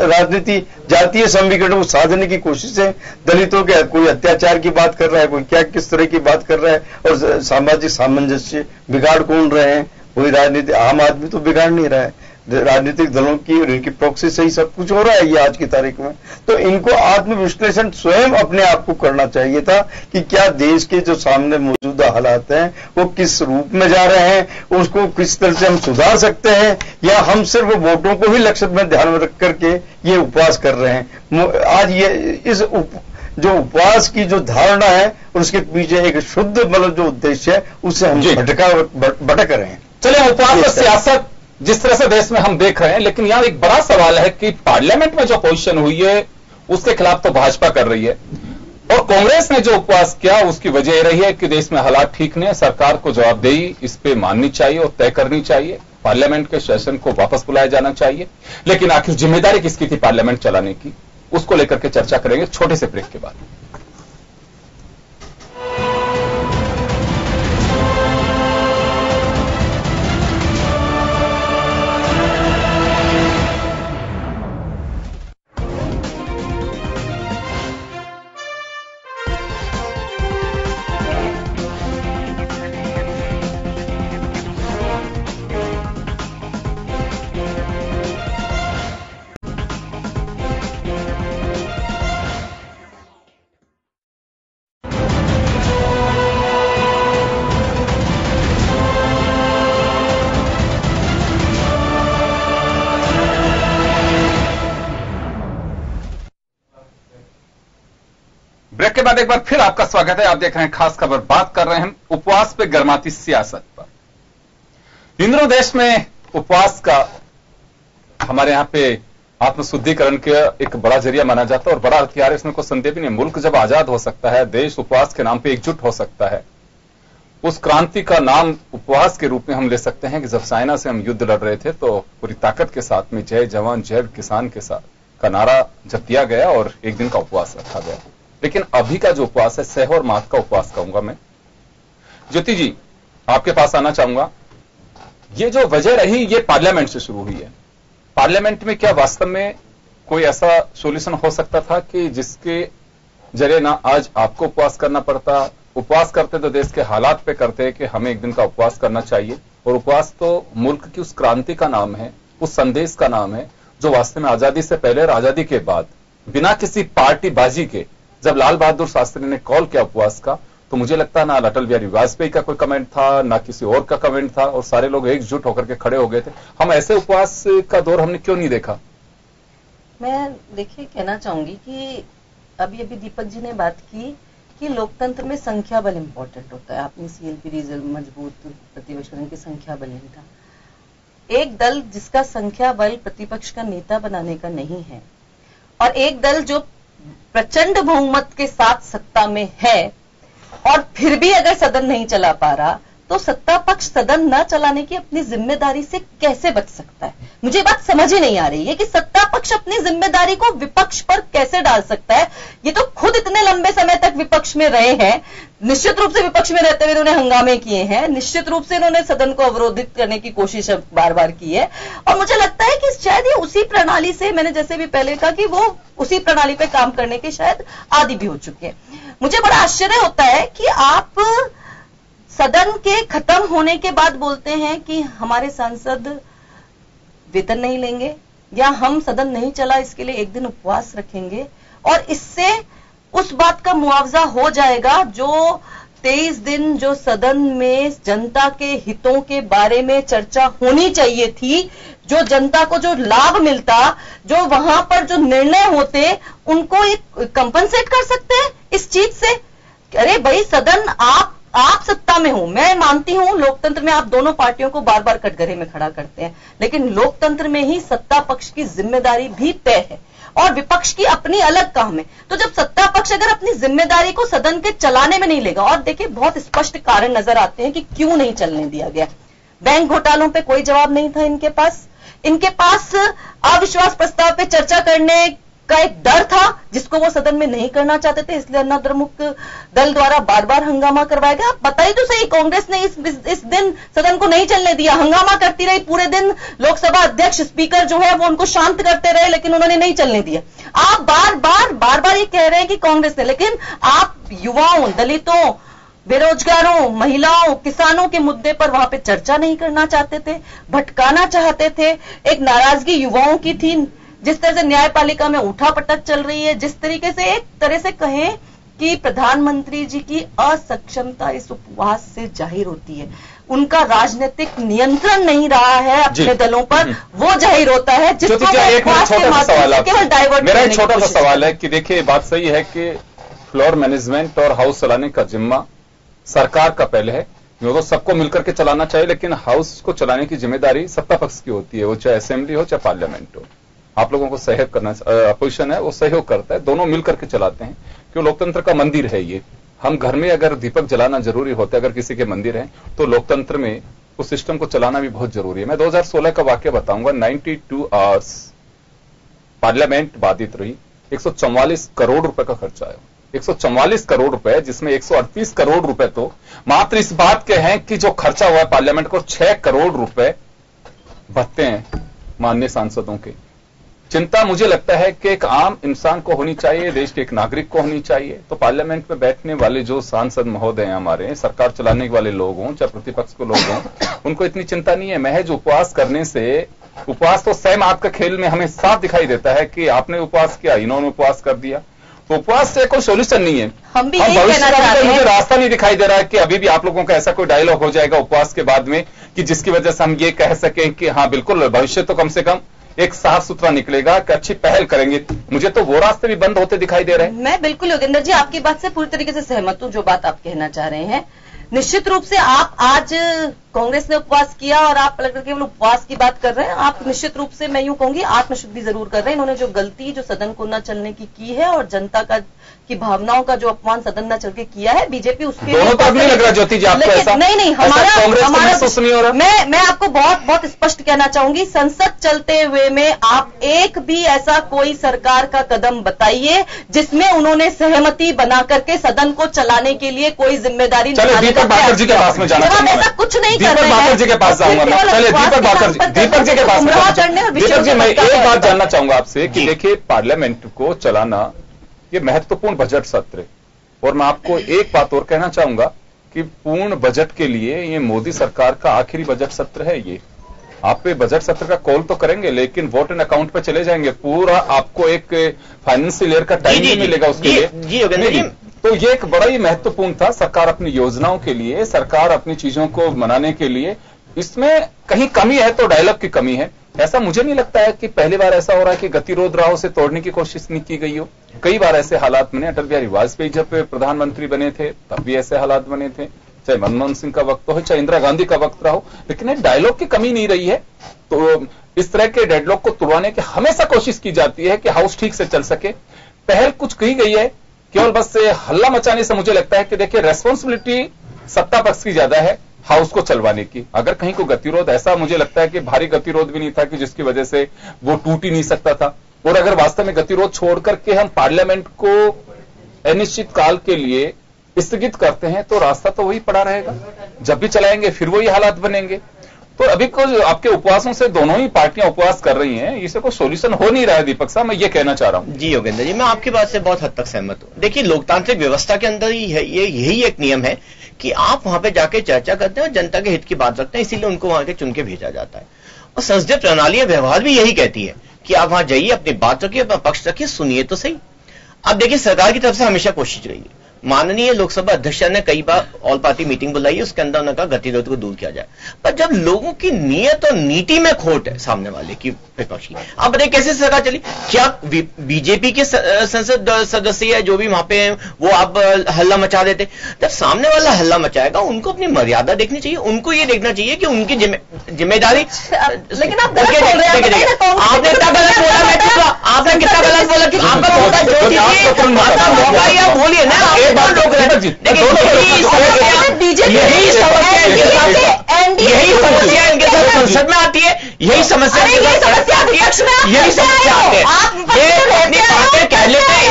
राजनीति, जातीय समीकरण को साधने की कोशिश है। दलितों के कोई अत्याचार की बात कर रहा है, कोई क्या किस तरह की बात कर रहा है, और सामाजिक सामंजस्य बिगाड़ कौन रहे हैं? कोई राजनीति, आम आदमी तो बिगाड़ नहीं रहा है, राजनीतिक दलों की और इनकी प्रॉक्सी से ही सब कुछ हो रहा है ये आज की तारीख में। तो इनको आत्मविश्लेषण स्वयं अपने आप को करना चाहिए था कि क्या देश के जो सामने मौजूदा हालात हैं वो किस रूप में जा रहे हैं, उसको किस तरह से हम सुधार सकते हैं, या हम सिर्फ वोटों को ही लक्ष्य में ध्यान में रख करके ये उपवास कर रहे हैं। आज ये इस जो उपवास की जो धारणा है और उसके पीछे एक शुद्ध मतलब जो उद्देश्य है उससे हम भटक रहे हैं। चलिए, उपवास और सियासत जिस तरह से देश में हम देख रहे हैं, लेकिन यहां एक बड़ा सवाल है कि पार्लियामेंट में जो पोजीशन हुई है उसके खिलाफ तो भाजपा कर रही है, और कांग्रेस ने जो उपवास किया उसकी वजह रही है कि देश में हालात ठीक नहीं है, सरकार को जवाबदेही इस पे माननी चाहिए और तय करनी चाहिए, पार्लियामेंट के सेशन को वापस बुलाया जाना चाहिए। लेकिन आखिर जिम्मेदारी किसकी थी पार्लियामेंट चलाने की, उसको लेकर के चर्चा करेंगे छोटे से ब्रेक के बाद। ब्रेक के बाद एक बार फिर आपका स्वागत है। आप देख रहे हैं खास खबर, बात कर रहे हैं उपवास पे गर्माती सियासत पर। इन दिनों देश में उपवास का हमारे यहां पे आत्मशुद्धिकरण का एक बड़ा जरिया माना जाता है और बड़ा हथियार, इसमें कोई संदेह भी नहीं। मुल्क जब आजाद हो सकता है, देश उपवास के नाम पे एकजुट हो सकता है। उस क्रांति का नाम उपवास के रूप में हम ले सकते हैं कि जब चाइना से हम युद्ध लड़ रहे थे तो पूरी ताकत के साथ में जय जवान जय किसान के साथ का नारा जब दिया गया और एक दिन का उपवास रखा गया। लेकिन अभी का जो उपवास है, सह और मात का उपवास कहूंगा मैं। ज्योति जी, आपके पास आना चाहूंगा। ये जो वजह रही ये पार्लियामेंट से शुरू हुई है। पार्लियामेंट में क्या वास्तव में कोई ऐसा सॉल्यूशन हो सकता था कि जिसके जरिए ना आज आपको उपवास करना पड़ता? उपवास करते तो देश के हालात पे करते कि हमें एक दिन का उपवास करना चाहिए, और उपवास तो मुल्क की उस क्रांति का नाम है, उस संदेश का नाम है जो वास्तव में आजादी से पहले और आजादी के बाद बिना किसी पार्टी बाजी के जब लाल बहादुर शास्त्री ने कॉल किया उपवास का, तो मुझे लगता है ना अटल बिहारी वाजपेयी का कोई कमेंट था, ना किसी और का कमेंट था, और सारे लोग एकजुट होकर के खड़े हो गए थे। हम ऐसे उपवास का दौर हमने क्यों नहीं देखा? मैं देखिए कहना चाहूंगी कि अभी दीपक जी ने बात की कि लोकतंत्र में संख्या बल इंपॉर्टेंट होता है। आपने सीएलपी रिजल्ट मजबूत प्रतिपक्ष की संख्या बल नहीं था। एक दल जिसका संख्या बल प्रतिपक्ष का नेता बनाने का नहीं है, और एक दल जो प्रचंड बहुमत के साथ सत्ता में है और फिर भी अगर सदन नहीं चला पा रहा, तो सत्ता पक्ष सदन न चलाने की अपनी जिम्मेदारी से कैसे बच सकता है? मुझे बात समझ ही नहीं आ रही है कि सत्ता पक्ष अपनी जिम्मेदारी को विपक्ष पर कैसे डाल सकता है। ये तो खुद इतने लंबे समय तक विपक्ष में रहे हैं, निश्चित रूप से विपक्ष में रहते हुए इन्होंने हंगामे किए हैं, निश्चित रूप से इन्होंने सदन को अवरोधित करने की कोशिश बार बार की है, और मुझे लगता है कि शायद ये उसी प्रणाली से, मैंने जैसे भी पहले कहा कि वो उसी प्रणाली पे काम करने के शायद आदी भी हो चुके हैं। मुझे बड़ा आश्चर्य होता है कि आप सदन के खत्म होने के बाद बोलते हैं कि हमारे सांसद वेतन नहीं लेंगे, या हम सदन नहीं चला इसके लिए एक दिन उपवास रखेंगे, और इससे उस बात का मुआवजा हो जाएगा जो 23 दिन जो सदन में जनता के हितों के बारे में चर्चा होनी चाहिए थी, जो जनता को जो लाभ मिलता, जो वहां पर जो निर्णय होते, उनको एक कंपनसेट कर सकते हैं इस चीज से। अरे भाई, सदन आप आप सत्ता में हो, मैं मानती हूं लोकतंत्र में आप दोनों पार्टियों को बार बार कटघरे में खड़ा करते हैं, लेकिन लोकतंत्र में ही सत्ता पक्ष की जिम्मेदारी भी तय है और विपक्ष की अपनी अलग काम है। तो जब सत्ता पक्ष अगर अपनी जिम्मेदारी को सदन के चलाने में नहीं लेगा, और देखिए बहुत स्पष्ट कारण नजर आते हैं कि क्यों नहीं चलने दिया गया। बैंक घोटालों पे कोई जवाब नहीं था इनके पास अविश्वास प्रस्ताव पे चर्चा करने का एक डर था जिसको वो सदन में नहीं करना चाहते थे, इसलिए अन्ना द्रमुक दल द्वारा बार बार हंगामा करवाया गया। आप बताइए तो सही, कांग्रेस ने इस दिन सदन को नहीं चलने दिया, हंगामा करती रही पूरे दिन। लोकसभा अध्यक्ष स्पीकर जो है वो उनको शांत करते रहे, लेकिन उन्होंने नहीं चलने दिया। आप बार बार ये कह रहे हैं कि कांग्रेस ने, लेकिन आप युवाओं, दलितों, बेरोजगारों, महिलाओं, किसानों के मुद्दे पर वहां पे चर्चा नहीं करना चाहते थे, भटकाना चाहते थे। एक नाराजगी युवाओं की थी, जिस तरह से न्यायपालिका में उठापटक चल रही है, जिस तरीके से एक तरह से कहें कि प्रधानमंत्री जी की असक्षमता इस उपवास से जाहिर होती है। उनका राजनीतिक नियंत्रण नहीं रहा है अपने दलों पर, वो जाहिर होता है जिसको उपवास के माध्यम से केवल डाइवर्ट। मेरा एक छोटा सा सवाल है कि देखिए, बात सही है कि फ्लोर मैनेजमेंट और हाउस चलाने का जिम्मा सरकार का पहले है, वो तो सबको मिलकर के चलाना चाहिए, लेकिन हाउस को चलाने की जिम्मेदारी सत्ता पक्ष की होती है, वो चाहे असेंबली हो चाहे पार्लियामेंट हो। आप लोगों को सहयोग करना, अपोजिशन है वो सहयोग करता है, दोनों मिलकर के चलाते हैं, क्यों लोकतंत्र का मंदिर है ये। हम घर में अगर दीपक जलाना जरूरी होता है, अगर किसी के मंदिर है, तो लोकतंत्र में उस सिस्टम को चलाना भी बहुत जरूरी है। मैं 2016 का वाक्य बताऊंगा। 92 आवर्स पार्लियामेंट बाधित रही, 144 करोड़ रुपए का खर्चा आया, 144 करोड़ रुपए, जिसमें 138 करोड़ रुपए तो मात्र इस बात के हैं कि जो खर्चा हुआ है पार्लियामेंट को, 6 करोड़ रुपए भत्ते हैं माननीय सांसदों के। चिंता मुझे लगता है कि एक आम इंसान को होनी चाहिए, देश के एक नागरिक को होनी चाहिए। तो पार्लियामेंट में बैठने वाले जो सांसद महोदय हैं हमारे, सरकार चलाने वाले लोग हों चाहे प्रतिपक्ष के लोग हों, उनको इतनी चिंता नहीं है। महज उपवास करने से, उपवास तो सहम हाथ का खेल में हमें साफ दिखाई देता है कि आपने उपवास किया, इन्होंने उपवास कर दिया, तो उपवास से कोई सोल्यूशन नहीं है। हम भविष्य का मुझे रास्ता नहीं दिखाई दे रहा है कि अभी भी आप लोगों का ऐसा कोई डायलॉग हो जाएगा उपवास के बाद में कि जिसकी वजह से हम ये कह सकें कि हाँ बिल्कुल भविष्य तो कम से कम एक साफ सुथरा निकलेगा, कि अच्छी पहल करेंगे। मुझे तो वो रास्ते भी बंद होते दिखाई दे रहे हैं। मैं बिल्कुल योगेंद्र जी आपकी बात से पूरी तरीके से सहमत हूं, जो बात आप कहना चाह रहे हैं। निश्चित रूप से आप आज कांग्रेस ने उपवास किया और आप केवल उपवास की बात कर रहे हैं, आप निश्चित रूप से मैं यूं कहूंगी आत्मशुद्धि जरूर कर रहे हैं। इन्होंने जो गलती जो सदन को न चलने की है और जनता की भावनाओं का जो अपमान सदन न चल के किया है, बीजेपी उसके दोनों तो नहीं लग रहा ज्योति जी आपको ऐसा? नहीं, हमारा मैं आपको बहुत स्पष्ट कहना चाहूंगी, संसद चलते हुए में आप एक भी ऐसा कोई सरकार का कदम बताइए जिसमें उन्होंने सहमति बना करके सदन को चलाने के लिए कोई जिम्मेदारी दीपक बाकर जी के पास में जाना चाहूंगा। ऐसा कुछ नहीं कर दीपक रहे हैं। बाकर जी के पास जाऊंगा मैं। चलिए दीपक बाकर जी के पास में। दीपक जी, मैं एक बात जानना चाहूंगा आपसे कि देखिए, पार्लियामेंट को चलाना ये महत्वपूर्ण बजट सत्र है, और मैं आपको एक बात और कहना चाहूंगा कि पूर्ण बजट के लिए ये मोदी सरकार का आखिरी बजट सत्र है। ये आप पे बजट सत्र का कॉल तो करेंगे, लेकिन वोट एंड अकाउंट पे चले जाएंगे, पूरा आपको एक फाइनेंशियल ईयर का टाइम नहीं मिलेगा उसके लिए। तो ये एक बड़ा ही महत्वपूर्ण था। सरकार अपनी योजनाओं के लिए, सरकार अपनी चीजों को मनाने के लिए, इसमें कहीं कमी है तो डायलॉग की कमी है। ऐसा मुझे नहीं लगता है कि पहली बार ऐसा हो रहा है कि गतिरोध राहों से तोड़ने की कोशिश नहीं की गई हो। कई बार ऐसे हालात बने, अटल बिहारी वाजपेयी जब प्रधानमंत्री बने थे तब भी ऐसे हालात बने थे, चाहे मनमोहन सिंह का वक्त हो चाहे इंदिरा गांधी का वक्त रहा हो, लेकिन एक डायलॉग की कमी नहीं रही है। तो इस तरह के डेडलॉक को तोड़वाने की हमेशा कोशिश की जाती है कि हाउस ठीक से चल सके। पहल कुछ की गई है, केवल बस हल्ला मचाने से मुझे लगता है कि देखिए, रेस्पॉन्सिबिलिटी सत्ता पक्ष की ज्यादा है हाउस को चलवाने की। अगर कहीं को गतिरोध, ऐसा मुझे लगता है कि भारी गतिरोध भी नहीं था कि जिसकी वजह से वो टूट ही नहीं सकता था। और अगर वास्तव में गतिरोध छोड़ करके हम पार्लियामेंट को अनिश्चित काल के लिए स्थगित करते हैं तो रास्ता तो वही पड़ा रहेगा, जब भी चलाएंगे फिर वही हालात बनेंगे। तो अभी को आपके उपवासों से दोनों ही पार्टियां उपवास कर रही हैं, इसे कोई सोल्यूशन हो नहीं रहा है। दीपक साहब, मैं ये कहना चाह रहा हूं। जी योगेंद्र जी, मैं आपकी बात से बहुत हद तक सहमत हूं। देखिए, लोकतांत्रिक व्यवस्था के अंदर ही है, यही एक नियम है कि आप वहां पे जाके चर्चा करते हैं और जनता के हित की बात रखते हैं, इसीलिए उनको वहां के चुन के भेजा जाता है। और संसदीय प्रणाली या व्यवहार भी यही कहती है कि आप वहां जाइए, अपनी बात रखिए, अपना पक्ष रखिए, सुनिए तो सही। अब देखिए, सरकार की तरफ से हमेशा कोशिश रही है, माननीय लोकसभा अध्यक्ष ने कई बार ऑल पार्टी मीटिंग बुलाई है, उसके अंदर उन्होंने कहा गतिरोध को दूर किया जाए। पर जब लोगों की नीयत और नीति में खोट है सामने वाले की, विपक्ष की, आप बताइए कैसे सरकार चली? क्या बीजेपी के संसद सदस्य है जो भी वहां पे हैं वो आप हल्ला मचा देते? जब सामने वाला हल्ला मचाएगा उनको अपनी मर्यादा देखनी चाहिए, उनको ये देखना चाहिए कि उनकी जिम्मेदारी। लेकिन आप गलत बोल रहे हैं। आपने कितना गलत बोला, मैं चुप। आपने कितना गलत बोला कि आपका मौका जो चीज आपका मौका या बोलिए ना, आप लोग यही समस्या इनके साथ संसद में आती है, यही समस्या यही समस्या आती है। ये अपनी बातें कह लेते हैं,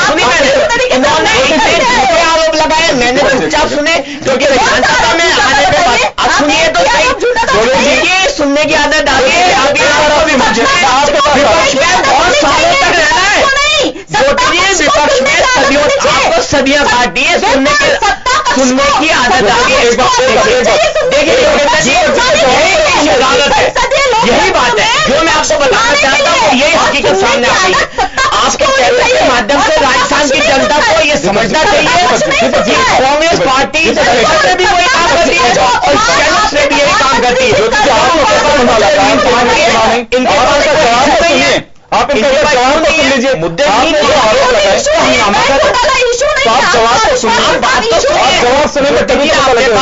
सुनी मैंने, इन्होंने इतने आरोप लगाए, मैंने चुपचाप सुने, क्योंकि विधानसभा में आने पे अब सुनिए तो सही, ये सुनने की आदत डालिए। विपक्ष में बहुत सालों तक रहना है, विपक्ष में सदियों, आपको सदियां काटी है, सुनने की आदत आ गई है। देखिए यही बात है जो मैं आपको बताना चाहता हूँ, यही हकीकत सामने आ रही है। आपके चैनल के माध्यम से राजस्थान की जनता को ये समझना चाहिए कि कांग्रेस पार्टी से भी वही काम करती है और चैनल से भी यही काम करती है। इनके पास आप इनका जवाब तो सुन लीजिए, मुद्दे नहीं आरोप लगाए, आप जवाब तो सुनिए, आप जवाब सुनिए, तभी पता लगेगा।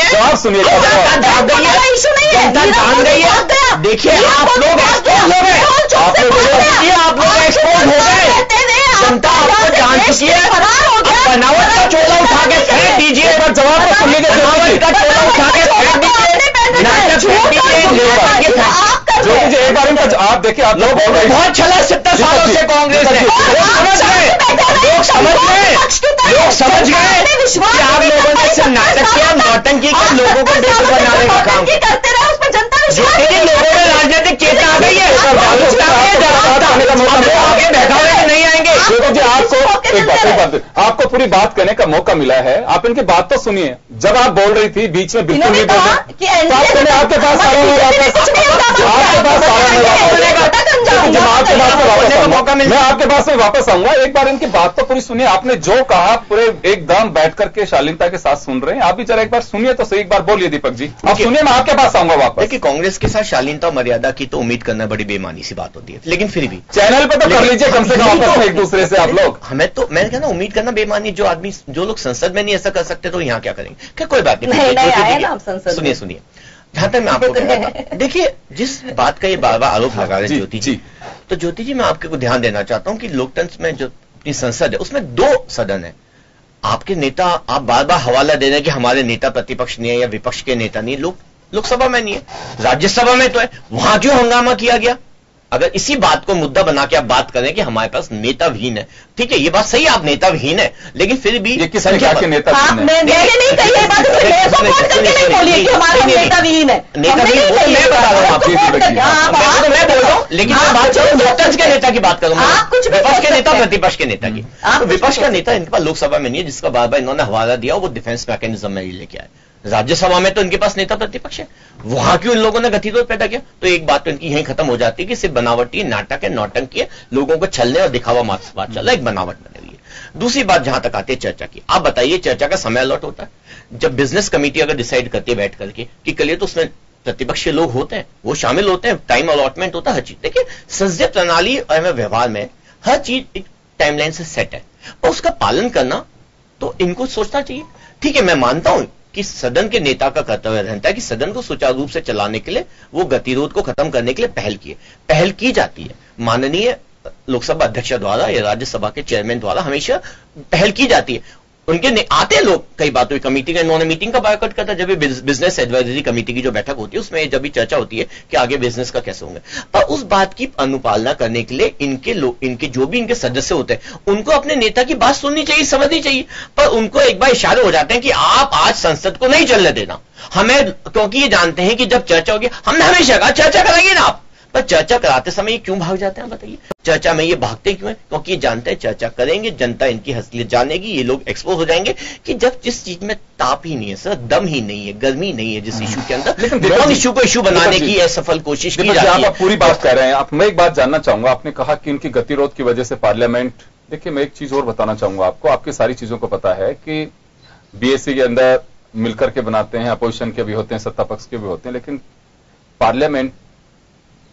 जवाब सुनिए, जनता जान गई है। देखिए आप लोग एक्सपोज हो गए, आप लोग एक्सपोज हो गए, जनता आपको जान चुकी है। बनावट का चोला उठा के फेंक दीजिए, जवाब तो सुन लीजिए, बनावट का चोला उठा के फेंक दीजिए, नाटक फेंक दीजिए। जो मुझे एक बार इनका आप देखिए, आप लोग बहुत छला 70 सालों से कांग्रेस है, लोग समझ गए कि आप लोगों ने सिर्फ नाटक किया, नौटंकी किया, लोगों को बेवकूफ बनाने का काम करते रहे, उसमें जनता लोगों में राजनीतिक चेतना आ गई है, आगे बैठा हुए नहीं आएंगे। आपको पूरी बात करने का मौका मिला है, आप इनकी बात तो सुनिए। जब आप बोल रही थी बीच में बिल्कुल नहीं बोल रहे, आपके पास सारा मैं आपके पास में वापस आऊंगा। एक बार इनकी बात तो पूरी सुनिए। आपने जो कहा पूरे एकदम बैठ करके शालीनता के साथ सुन रहे हैं, आप भी जरा एक बार सुनिए तो सही। एक बार बोलिए दीपक जी, आप सुनिए, मैं आपके पास आऊंगा वापस। देखिए कांग्रेस के साथ शालीनता और मर्यादा की तो उम्मीद करना बड़ी बेमानी सी बात होती है, लेकिन फिर भी चैनल पे तो कर लीजिए कम से कम आपस में एक दूसरे से आप लोग। हमें तो मैं कहना उम्मीद करना बेमानी, जो लोग संसद में नहीं ऐसा कर सकते तो यहाँ क्या करेंगे? क्या कोई बात नहीं, सुनिए जहां तक मैं आपको कहता, देखिए जिस बात का ये बार बार आरोप लगा रहे ज्योति जी, तो ज्योति जी मैं आपको ध्यान देना चाहता हूं कि लोकतंत्र में जो अपनी संसद है उसमें 2 सदन है। आपके नेता, आप बार बार हवाला दे रहे हैं कि हमारे नेता प्रतिपक्ष नहीं है या विपक्ष के नेता नहीं है, लोकसभा में नहीं है, राज्यसभा में तो है, वहां क्यों हंगामा किया गया? अगर इसी बात को मुद्दा बना के आप बात करें कि हमारे पास नेता विहीन है, ठीक है, ये बात सही है, आप नेता विहीन है, लेकिन फिर भी ये किस संख्या के नेता विहीन है? नहीं कही ये बात, नहीं बोलिए कि हमारा नेता विहीन है, नेता विहीन मैं बता रहा हूँ आपको, मैं बोल रहा हूँ, लेकिन मैं बात करूँ लोकतंत्र के नेता की बात करूंगा, विपक्ष के नेता प्रतिपक्ष के नेता की। विपक्ष का नेता इनके पास लोकसभा में नहीं है, जिसका बार बार इन्होंने हवाला दिया, वो डिफेंस मैकेनिज्म में लेके आए। राज्यसभा में तो इनके पास नेता प्रतिपक्ष है, वहां क्यों इन लोगों ने गतिरोध पैदा किया? तो एक बात तो इनकी यहीं खत्म हो जाती है कि सिर्फ बनावटी नाटक है, नौटंकी है, लोगों को छलने और दिखावा मात्र बात चल रहा है, एक बनावट बनी हुई है। दूसरी बात जहां तक आती है चर्चा की, आप बताइए चर्चा का समय अलॉट होता है? जब बिजनेस कमेटी अगर डिसाइड करती है बैठ करके कि कल तो उसमें प्रतिपक्ष के लोग होते हैं, वो शामिल होते हैं, टाइम अलॉटमेंट होता है, हर चीज। देखिए संसदीय प्रणाली और व्यवहार में हर चीज एक टाइमलाइन से सेट है और उसका पालन करना तो इनको सोचना चाहिए। ठीक है, मैं मानता हूं कि सदन के नेता का कर्तव्य रहता है कि सदन को सुचारू रूप से चलाने के लिए वो गतिरोध को खत्म करने के लिए पहल की जाती है। माननीय लोकसभा अध्यक्ष द्वारा या राज्यसभा के चेयरमैन द्वारा हमेशा पहल की जाती है। उनके आते लोग कई बातों की कमेटी का, इन्होंने मीटिंग का बायकॉट करता, जब भी बिजनेस एडवाइजरी कमेटी की जो बैठक होती है उसमें जब भी चर्चा होती है कि आगे बिजनेस का कैसे होंगे, पर उस बात की अनुपालना करने के लिए इनके जो भी इनके सदस्य होते हैं उनको अपने नेता की बात सुननी चाहिए, समझनी चाहिए। पर उनको एक बार इशारे हो जाते हैं कि आप आज संसद को नहीं चलने देना हमें, क्योंकि ये जानते हैं कि जब चर्चा होगी, हमने हमेशा कहा चर्चा कराइए ना आप, पर चर्चा कराते समय ये क्यों भाग जाते हैं बताइए? चर्चा में ये भागते क्यों हैं? क्योंकि ये जानते हैं चर्चा करेंगे, जनता इनकी असलियत जानेगी, ये लोग एक्सपोज हो जाएंगे कि जब जिस चीज में ताप ही नहीं है सर, दम ही नहीं है, गर्मी नहीं है, जिस इशू के अंदर नॉन इशू को इशू बनाने की असफल कोशिश की जाती है। आप पूरी बात कर रहे हैं। मैं एक बात जानना चाहूंगा, आपने कहा कि इनकी गतिरोध की वजह से पार्लियामेंट देखिए, मैं एक चीज और बताना चाहूंगा आपको, आपकी सारी चीजों को पता है कि बीएससी के अंदर मिलकर के बनाते हैं, अपोजिशन के भी होते हैं, सत्ता पक्ष के भी होते हैं, लेकिन पार्लियामेंट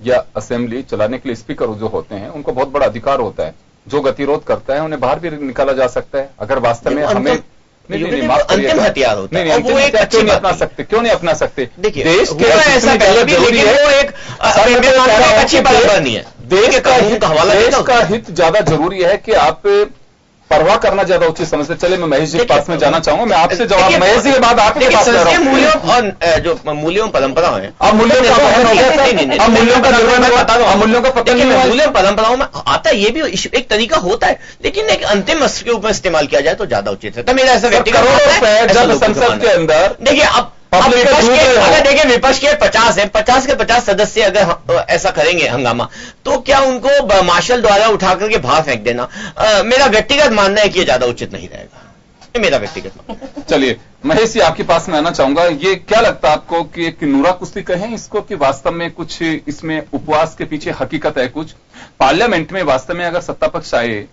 या असेंबली चलाने के लिए स्पीकर जो होते हैं उनको बहुत बड़ा अधिकार होता है। जो गतिरोध करता है उन्हें बाहर भी निकाला जा सकता है अगर वास्तव में हमें अंतिम हथियार होता है। वो एक क्यों नहीं अपना सकते, क्यों नहीं अपना सकते? देखिए, देश के ऐसा लेकिन वो एक अच्छी बात नहीं है। देश का हित ज्यादा जरूरी है कि आप परवाह करना ज्यादा उचित समझते। चले, मैं महेश जी के पास में जाना चाहूंगा, मैं आपसे जवाब महेश जी के बाद आपके पास जा रहा हूं। मूल्यों और जो मूल्यों परंपरा है, अब मूल्यों का पतन हो गया, अब मूल्यों का निर्माण बता रहा हूं, मूल्यों का पतन नहीं हुआ। मूल्यों परंपराओं में आता है, ये भी एक तरीका होता है, लेकिन एक अंतिम अस्त्र के ऊपर इस्तेमाल किया जाए तो ज्यादा उचित है। मेरा ऐसा व्यक्तिगत जब संसद के अंदर देखिए, अब विपक्ष के अगर देखिए विपक्ष के 50 है, 50 के 50 सदस्य अगर ऐसा करेंगे हंगामा, तो क्या उनको मार्शल द्वारा उठा करके बाहर फेंक देना, मेरा व्यक्तिगत मानना है कि ये ज्यादा उचित नहीं रहेगा। ये मेरा व्यक्तिगत मानना। चलिए महेश जी, आपके पास में आना चाहूंगा, ये क्या लगता है आपको कि एक नूरा कुश्ती कहें इसको, कि वास्तव में कुछ इसमें उपवास के पीछे हकीकत है कुछ? पार्लियामेंट में वास्तव में अगर सत्ता पक्ष आए,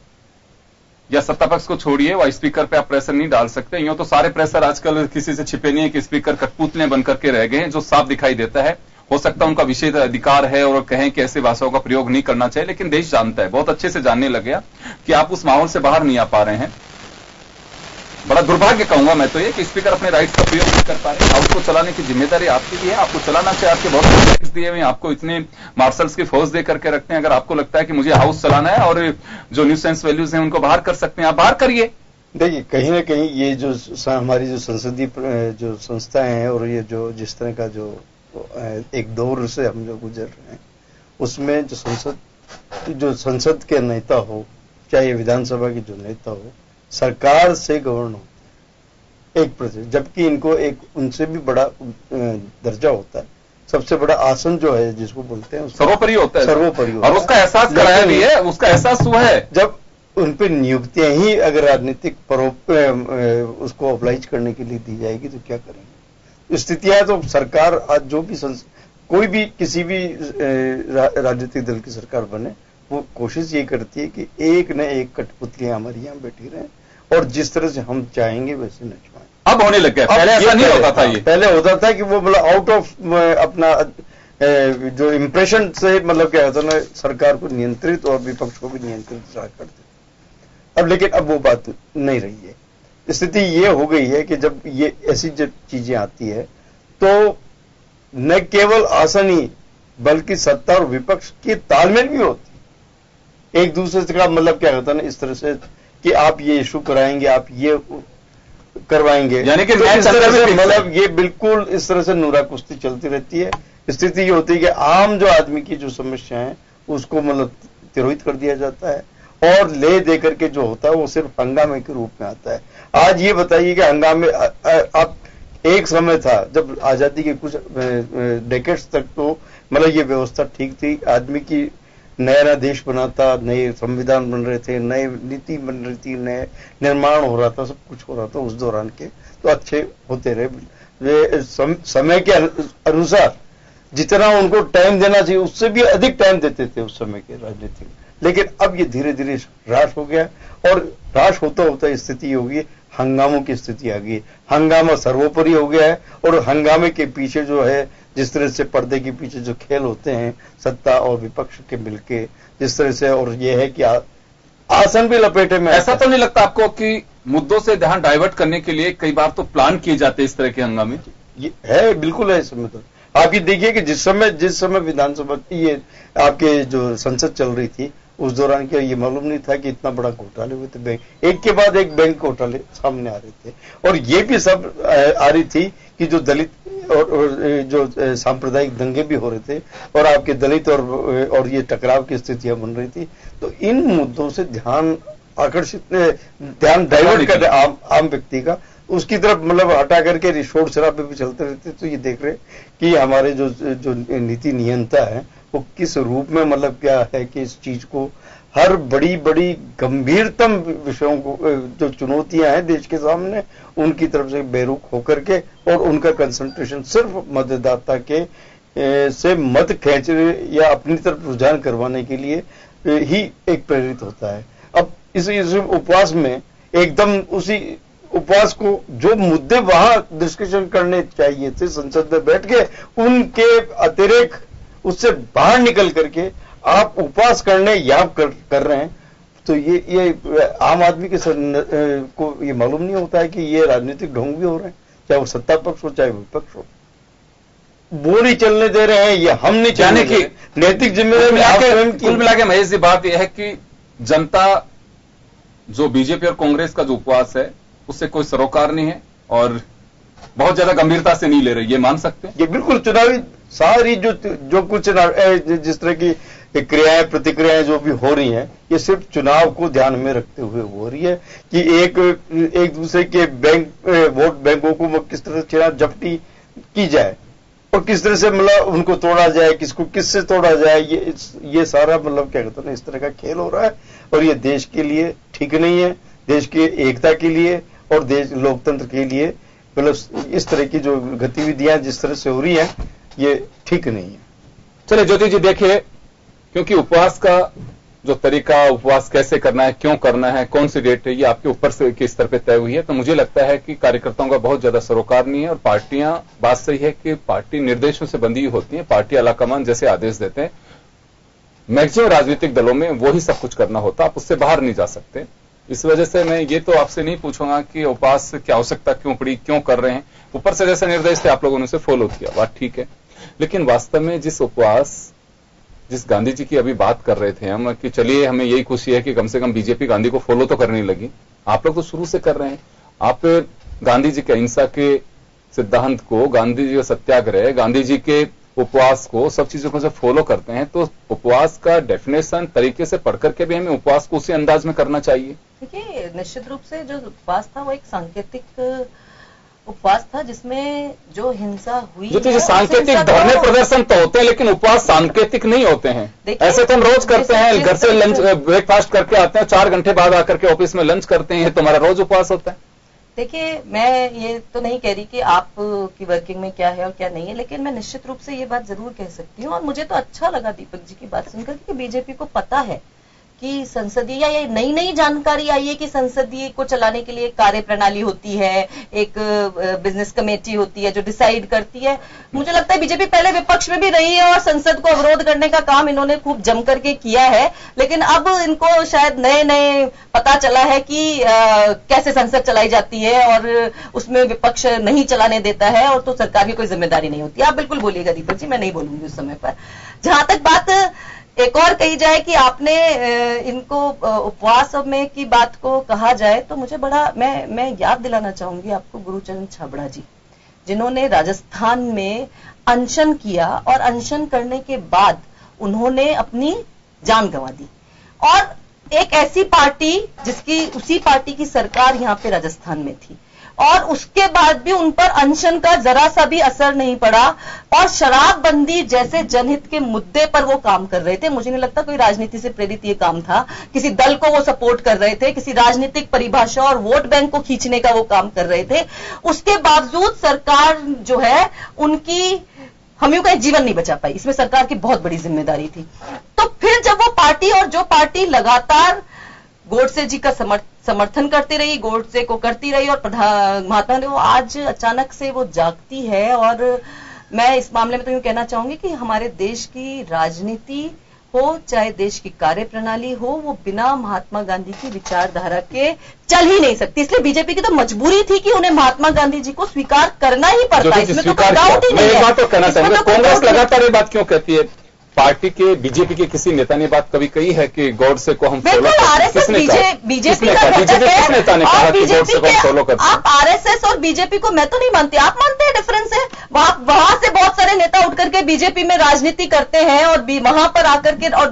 या सत्ता पक्ष को छोड़िए, वह स्पीकर पे आप प्रेशर नहीं डाल सकते। यूं तो सारे प्रेशर आजकल किसी से छिपे नहीं है कि स्पीकर कठपुतले बनकर के रह गए हैं, जो साफ दिखाई देता है। हो सकता है उनका विशेष अधिकार है और कहें कि ऐसे भाषाओं का प्रयोग नहीं करना चाहिए, लेकिन देश जानता है, बहुत अच्छे से जानने लग गया कि आप उस माहौल से बाहर नहीं आ पा रहे हैं। बड़ा दुर्भाग्य कहूंगा मैं तो ये कि स्पीकर अपने राइट्स का प्रयोग नहीं कर पा रहे। उसको चलाने की जिम्मेदारी आपकी भी है, आपको चलाना चाहिए। आपके बहुत टैक्स दिए हुए हैं, आपको इतने मार्शल्स की फौज दे करके रखते हैं। अगर आपको लगता है कि मुझे हाउस चलाना है और जो न्यूसेंस वैल्यूज हैं उनको बाहर कर सकते हैं, आप बाहर करिए। देखिए, कहीं ना कहीं ये जो हमारी जो संसदीय जो संस्थाएं हैं और ये जो जिस तरह का जो एक दौर से हम जो गुजर रहे हैं, उसमें जो संसद के नेता हो, चाहे विधानसभा के जो नेता हो, सरकार से गवर्न हो एक प्रतिशत, जबकि इनको एक उनसे भी बड़ा दर्जा होता है। सबसे बड़ा आसन जो है जिसको बोलते हैं सर्वोपरि होता है, सर्वोपरि और उसका एहसास कराया भी है, उसका एहसास हुआ है। जब उन पर नियुक्तियां ही अगर राजनीतिक उसको अप्लाइज करने के लिए दी जाएगी तो क्या करेंगे? स्थितियां तो सरकार आज जो भी कोई भी किसी भी राजनीतिक दल की सरकार बने, वो कोशिश ये करती है कि एक न एक कठपुतलियां हमारी यहाँ बैठी रहें और जिस तरह से हम चाहेंगे वैसे नचवाएं। अब होने लग गया, पहले ऐसा नहीं होता था। ये पहले होता था कि वो मतलब आउट ऑफ अपना जो इंप्रेशन से मतलब क्या होता ना, सरकार को नियंत्रित और विपक्ष को भी नियंत्रित करते। अब लेकिन अब वो बात नहीं रही है। स्थिति ये हो गई है कि जब ये ऐसी जब चीजें आती है तो न केवल आसन ही बल्कि सत्ता और विपक्ष की तालमेल भी होती है। एक दूसरे से का मतलब क्या होता है ना, इस तरह से कि आप ये इशू कराएंगे, आप ये करवाएंगे, यानी कि तो इस तरह से मतलब ये बिल्कुल इस तरह से नूरा कुश्ती चलती रहती है। स्थिति ये होती है कि आम जो आदमी की जो समस्या है उसको मतलब तिरोहित कर दिया जाता है और ले दे करके जो होता है वो सिर्फ हंगामे के रूप में आता है। आज ये बताइए कि हंगामे आप एक समय था जब आजादी के कुछ डेकेड्स तक तो मतलब ये व्यवस्था ठीक थी, आदमी की नया देश बनाता, नए संविधान बन रहे थे, नए नीति बन रही थी, नए निर्माण हो रहा था, सब कुछ हो रहा था उस दौरान के, तो अच्छे होते रहे। समय के अनुसार जितना उनको टाइम देना चाहिए उससे भी अधिक टाइम देते थे उस समय के राजनीतिक। लेकिन अब ये धीरे धीरे ह्रास हो गया और ह्रास होता होता स्थिति होगी, हंगामों की स्थिति आ गई। हंगामा सर्वोपरि हो गया है और हंगामे के पीछे जो है जिस तरह से पर्दे के पीछे जो खेल होते हैं सत्ता और विपक्ष के मिलके जिस तरह से, और ये है कि आसन भी लपेटे में। ऐसा तो नहीं लगता आपको कि मुद्दों से ध्यान डाइवर्ट करने के लिए कई बार तो प्लान किए जाते इस तरह के हंगामे? ये है, बिल्कुल है। इसमें तो आप ये देखिए कि जिस समय विधानसभा की ये आपके जो संसद चल रही थी उस दौरान क्या ये मालूम नहीं था कि इतना बड़ा घोटाले हुए थे। बैंक एक के बाद एक बैंक घोटाले सामने आ रहे थे और ये भी सब आ रही थी कि जो दलित और जो सांप्रदायिक दंगे भी हो रहे थे और आपके दलित और ये टकराव की स्थितियां बन रही थी। तो इन मुद्दों से ध्यान डाइवर्ट कर आम व्यक्ति का उसकी तरफ मतलब हटा करके शोर शराबे भी चलते रहते। तो ये देख रहे कि हमारे जो नीति नियंता है वो किस रूप में मतलब क्या है कि इस चीज को हर बड़ी बड़ी गंभीरतम विषयों को जो चुनौतियां हैं देश के सामने उनकी तरफ से बेरुख होकर के और उनका कंसंट्रेशन सिर्फ मतदाता के से मत खींचने या अपनी तरफ रुझान करवाने के लिए ही एक प्रेरित होता है। अब इस उपवास में एकदम उसी उपवास को जो मुद्दे वहां डिस्कशन करने चाहिए थे संसद में बैठ के, उनके अतिरिक्त उससे बाहर निकल करके आप उपवास करने याद कर रहे हैं, तो ये आम आदमी के को ये मालूम नहीं होता है कि ये राजनीतिक ढोंग भी हो रहे हैं, चाहे वो सत्ता पक्ष हो चाहे विपक्ष हो। वो नहीं चलने दे रहे हैं, ये हम नहीं जाने की नैतिक जिम्मेदारी। कुल मिला के महेश जी बात यह है कि जनता जो बीजेपी और कांग्रेस का जो उपवास है उससे कोई सरोकार नहीं है और बहुत ज्यादा गंभीरता से नहीं ले रही, ये मान सकते हैं। ये बिल्कुल चुनावी सारी जो कुछ जिस तरह की क्रियाएं प्रतिक्रियाएं जो भी हो रही हैं, ये सिर्फ चुनाव को ध्यान में रखते हुए हो रही है कि एक दूसरे के वोट बैंकों को किस तरह से जब्ती की जाए और किस तरह से मतलब उनको तोड़ा जाए, किसको किससे तोड़ा जाए, ये सारा मतलब क्या कहते हैं ना, इस तरह का खेल हो रहा है और ये देश के लिए ठीक नहीं है, देश की एकता के लिए और देश लोकतंत्र के लिए मतलब इस तरह की जो गतिविधियां जिस तरह से हो रही हैं ये ठीक नहीं है। चलिए ज्योति जी, देखिए क्योंकि उपवास का जो तरीका, उपवास कैसे करना है, क्यों करना है, कौन सी डेट है, ये आपके ऊपर से के स्तर पे तय हुई है, तो मुझे लगता है कि कार्यकर्ताओं का बहुत ज्यादा सरोकार नहीं है और पार्टियां, बात सही है कि पार्टी निर्देशों से बंधी होती है, पार्टी आलाकमान जैसे आदेश देते हैं, मैक्सिमम राजनीतिक दलों में वही सब कुछ करना होता, आप उससे बाहर नहीं जा सकते। इस वजह से मैं ये तो आपसे नहीं पूछूंगा कि उपवास की आवश्यकता क्यों पड़ी, क्यों कर रहे हैं, ऊपर से जैसे निर्देश थे आप लोगों ने उसे फॉलो किया, बात ठीक है, लेकिन वास्तव में जिस गांधी जी की अभी बात कर रहे थे हम कि चलिए हमें यही खुशी है कि कम से कम बीजेपी गांधी को फॉलो तो करने लगी, आप लोग तो शुरू से कर रहे हैं। आप गांधी जी के अहिंसा के सिद्धांत को, गांधी जी का सत्याग्रह, गांधी जी के उपवास को, सब चीजों को जब फॉलो करते हैं तो उपवास का डेफिनेशन तरीके से पढ़ करके भी हमें उपवास को उसी अंदाज में करना चाहिए। देखिए, निश्चित रूप से जो उपवास था वो एक सांकेतिक उपवास था जिसमें जो हिंसा हुई, जो सांकेतिक धरने प्रदर्शन तो होते हैं लेकिन उपवास सांकेतिक नहीं होते हैं। ऐसे तो हम रोज करते हैं, घर से लंच ब्रेकफास्ट करके आते हैं, 4 घंटे बाद आकर के ऑफिस में लंच करते हैं, ये तुम्हारा रोज उपवास होता है। देखिए, मैं ये तो नहीं कह रही कि आप की वर्किंग में क्या है और क्या नहीं है, लेकिन मैं निश्चित रूप से ये बात जरूर कह सकती हूँ और मुझे तो अच्छा लगा दीपक जी की बात सुनकर कि बीजेपी को पता है कि संसदीय या ये नई जानकारी आई है कि संसदीय को चलाने के लिए कार्य प्रणाली होती है, एक बिजनेस कमेटी होती है जो डिसाइड करती है। मुझे लगता है बीजेपी पहले विपक्ष में भी रही है और संसद को अवरोध करने का काम इन्होंने खूब जम करके किया है, लेकिन अब इनको शायद नए पता चला है कि कैसे संसद चलाई जाती है और उसमें विपक्ष नहीं चलाने देता है और तो सरकार की कोई जिम्मेदारी नहीं होती। आप बिल्कुल बोलिएगा दीपक जी, मैं नहीं बोलूंगी उस समय पर। जहां तक बात एक और कही जाए कि आपने इनको उपवास में की बात को कहा जाए तो मुझे बड़ा मैं याद दिलाना चाहूंगी आपको गुरुचरण छाबड़ा जी, जिन्होंने राजस्थान में अनशन किया और अनशन करने के बाद उन्होंने अपनी जान गंवा दी और एक ऐसी पार्टी जिसकी उसी पार्टी की सरकार यहां पे राजस्थान में थी और उसके बाद भी उन पर अनशन का जरा सा भी असर नहीं पड़ा और शराबबंदी जैसे जनहित के मुद्दे पर वो काम कर रहे थे। मुझे नहीं लगता कोई राजनीति से प्रेरित ये काम था, किसी दल को वो सपोर्ट कर रहे थे, किसी राजनीतिक परिभाषा और वोट बैंक को खींचने का वो काम कर रहे थे। उसके बावजूद सरकार जो है उनकी हम यूं कहें जीवन नहीं बचा पाई, इसमें सरकार की बहुत बड़ी जिम्मेदारी थी। तो फिर जब वो पार्टी और जो पार्टी लगातार गोडसे जी का समर्थन करती रही, गोडसे को करती रही और महात्मा गांधी वो आज अचानक से वो जागती है और मैं इस मामले में तो यूं कहना चाहूंगी कि हमारे देश की राजनीति हो चाहे देश की कार्य प्रणाली हो, वो बिना महात्मा गांधी की विचारधारा के चल ही नहीं सकती। इसलिए बीजेपी की तो मजबूरी थी कि उन्हें महात्मा गांधी जी को स्वीकार करना ही पड़ता है, इसमें तो कोई डाउट ही नहीं है। एक बात तो कहना चाहूंगा, कांग्रेस लगातार ये बात क्यों कहती है? पार्टी के बीजेपी के किसी नेता ने बात कभी कही है कि गोडसे को हम फॉलो करते हैं? बीजेपी का किस नेता ने कहा कि गोडसे को हम फॉलो करते हैं? आप आरएसएस और बीजेपी को मैं तो नहीं मानती, आप मानते हैं डिफरेंस है। वहां से बहुत सारे नेता उठ करके बीजेपी में राजनीति करते हैं और वहां पर आकर के और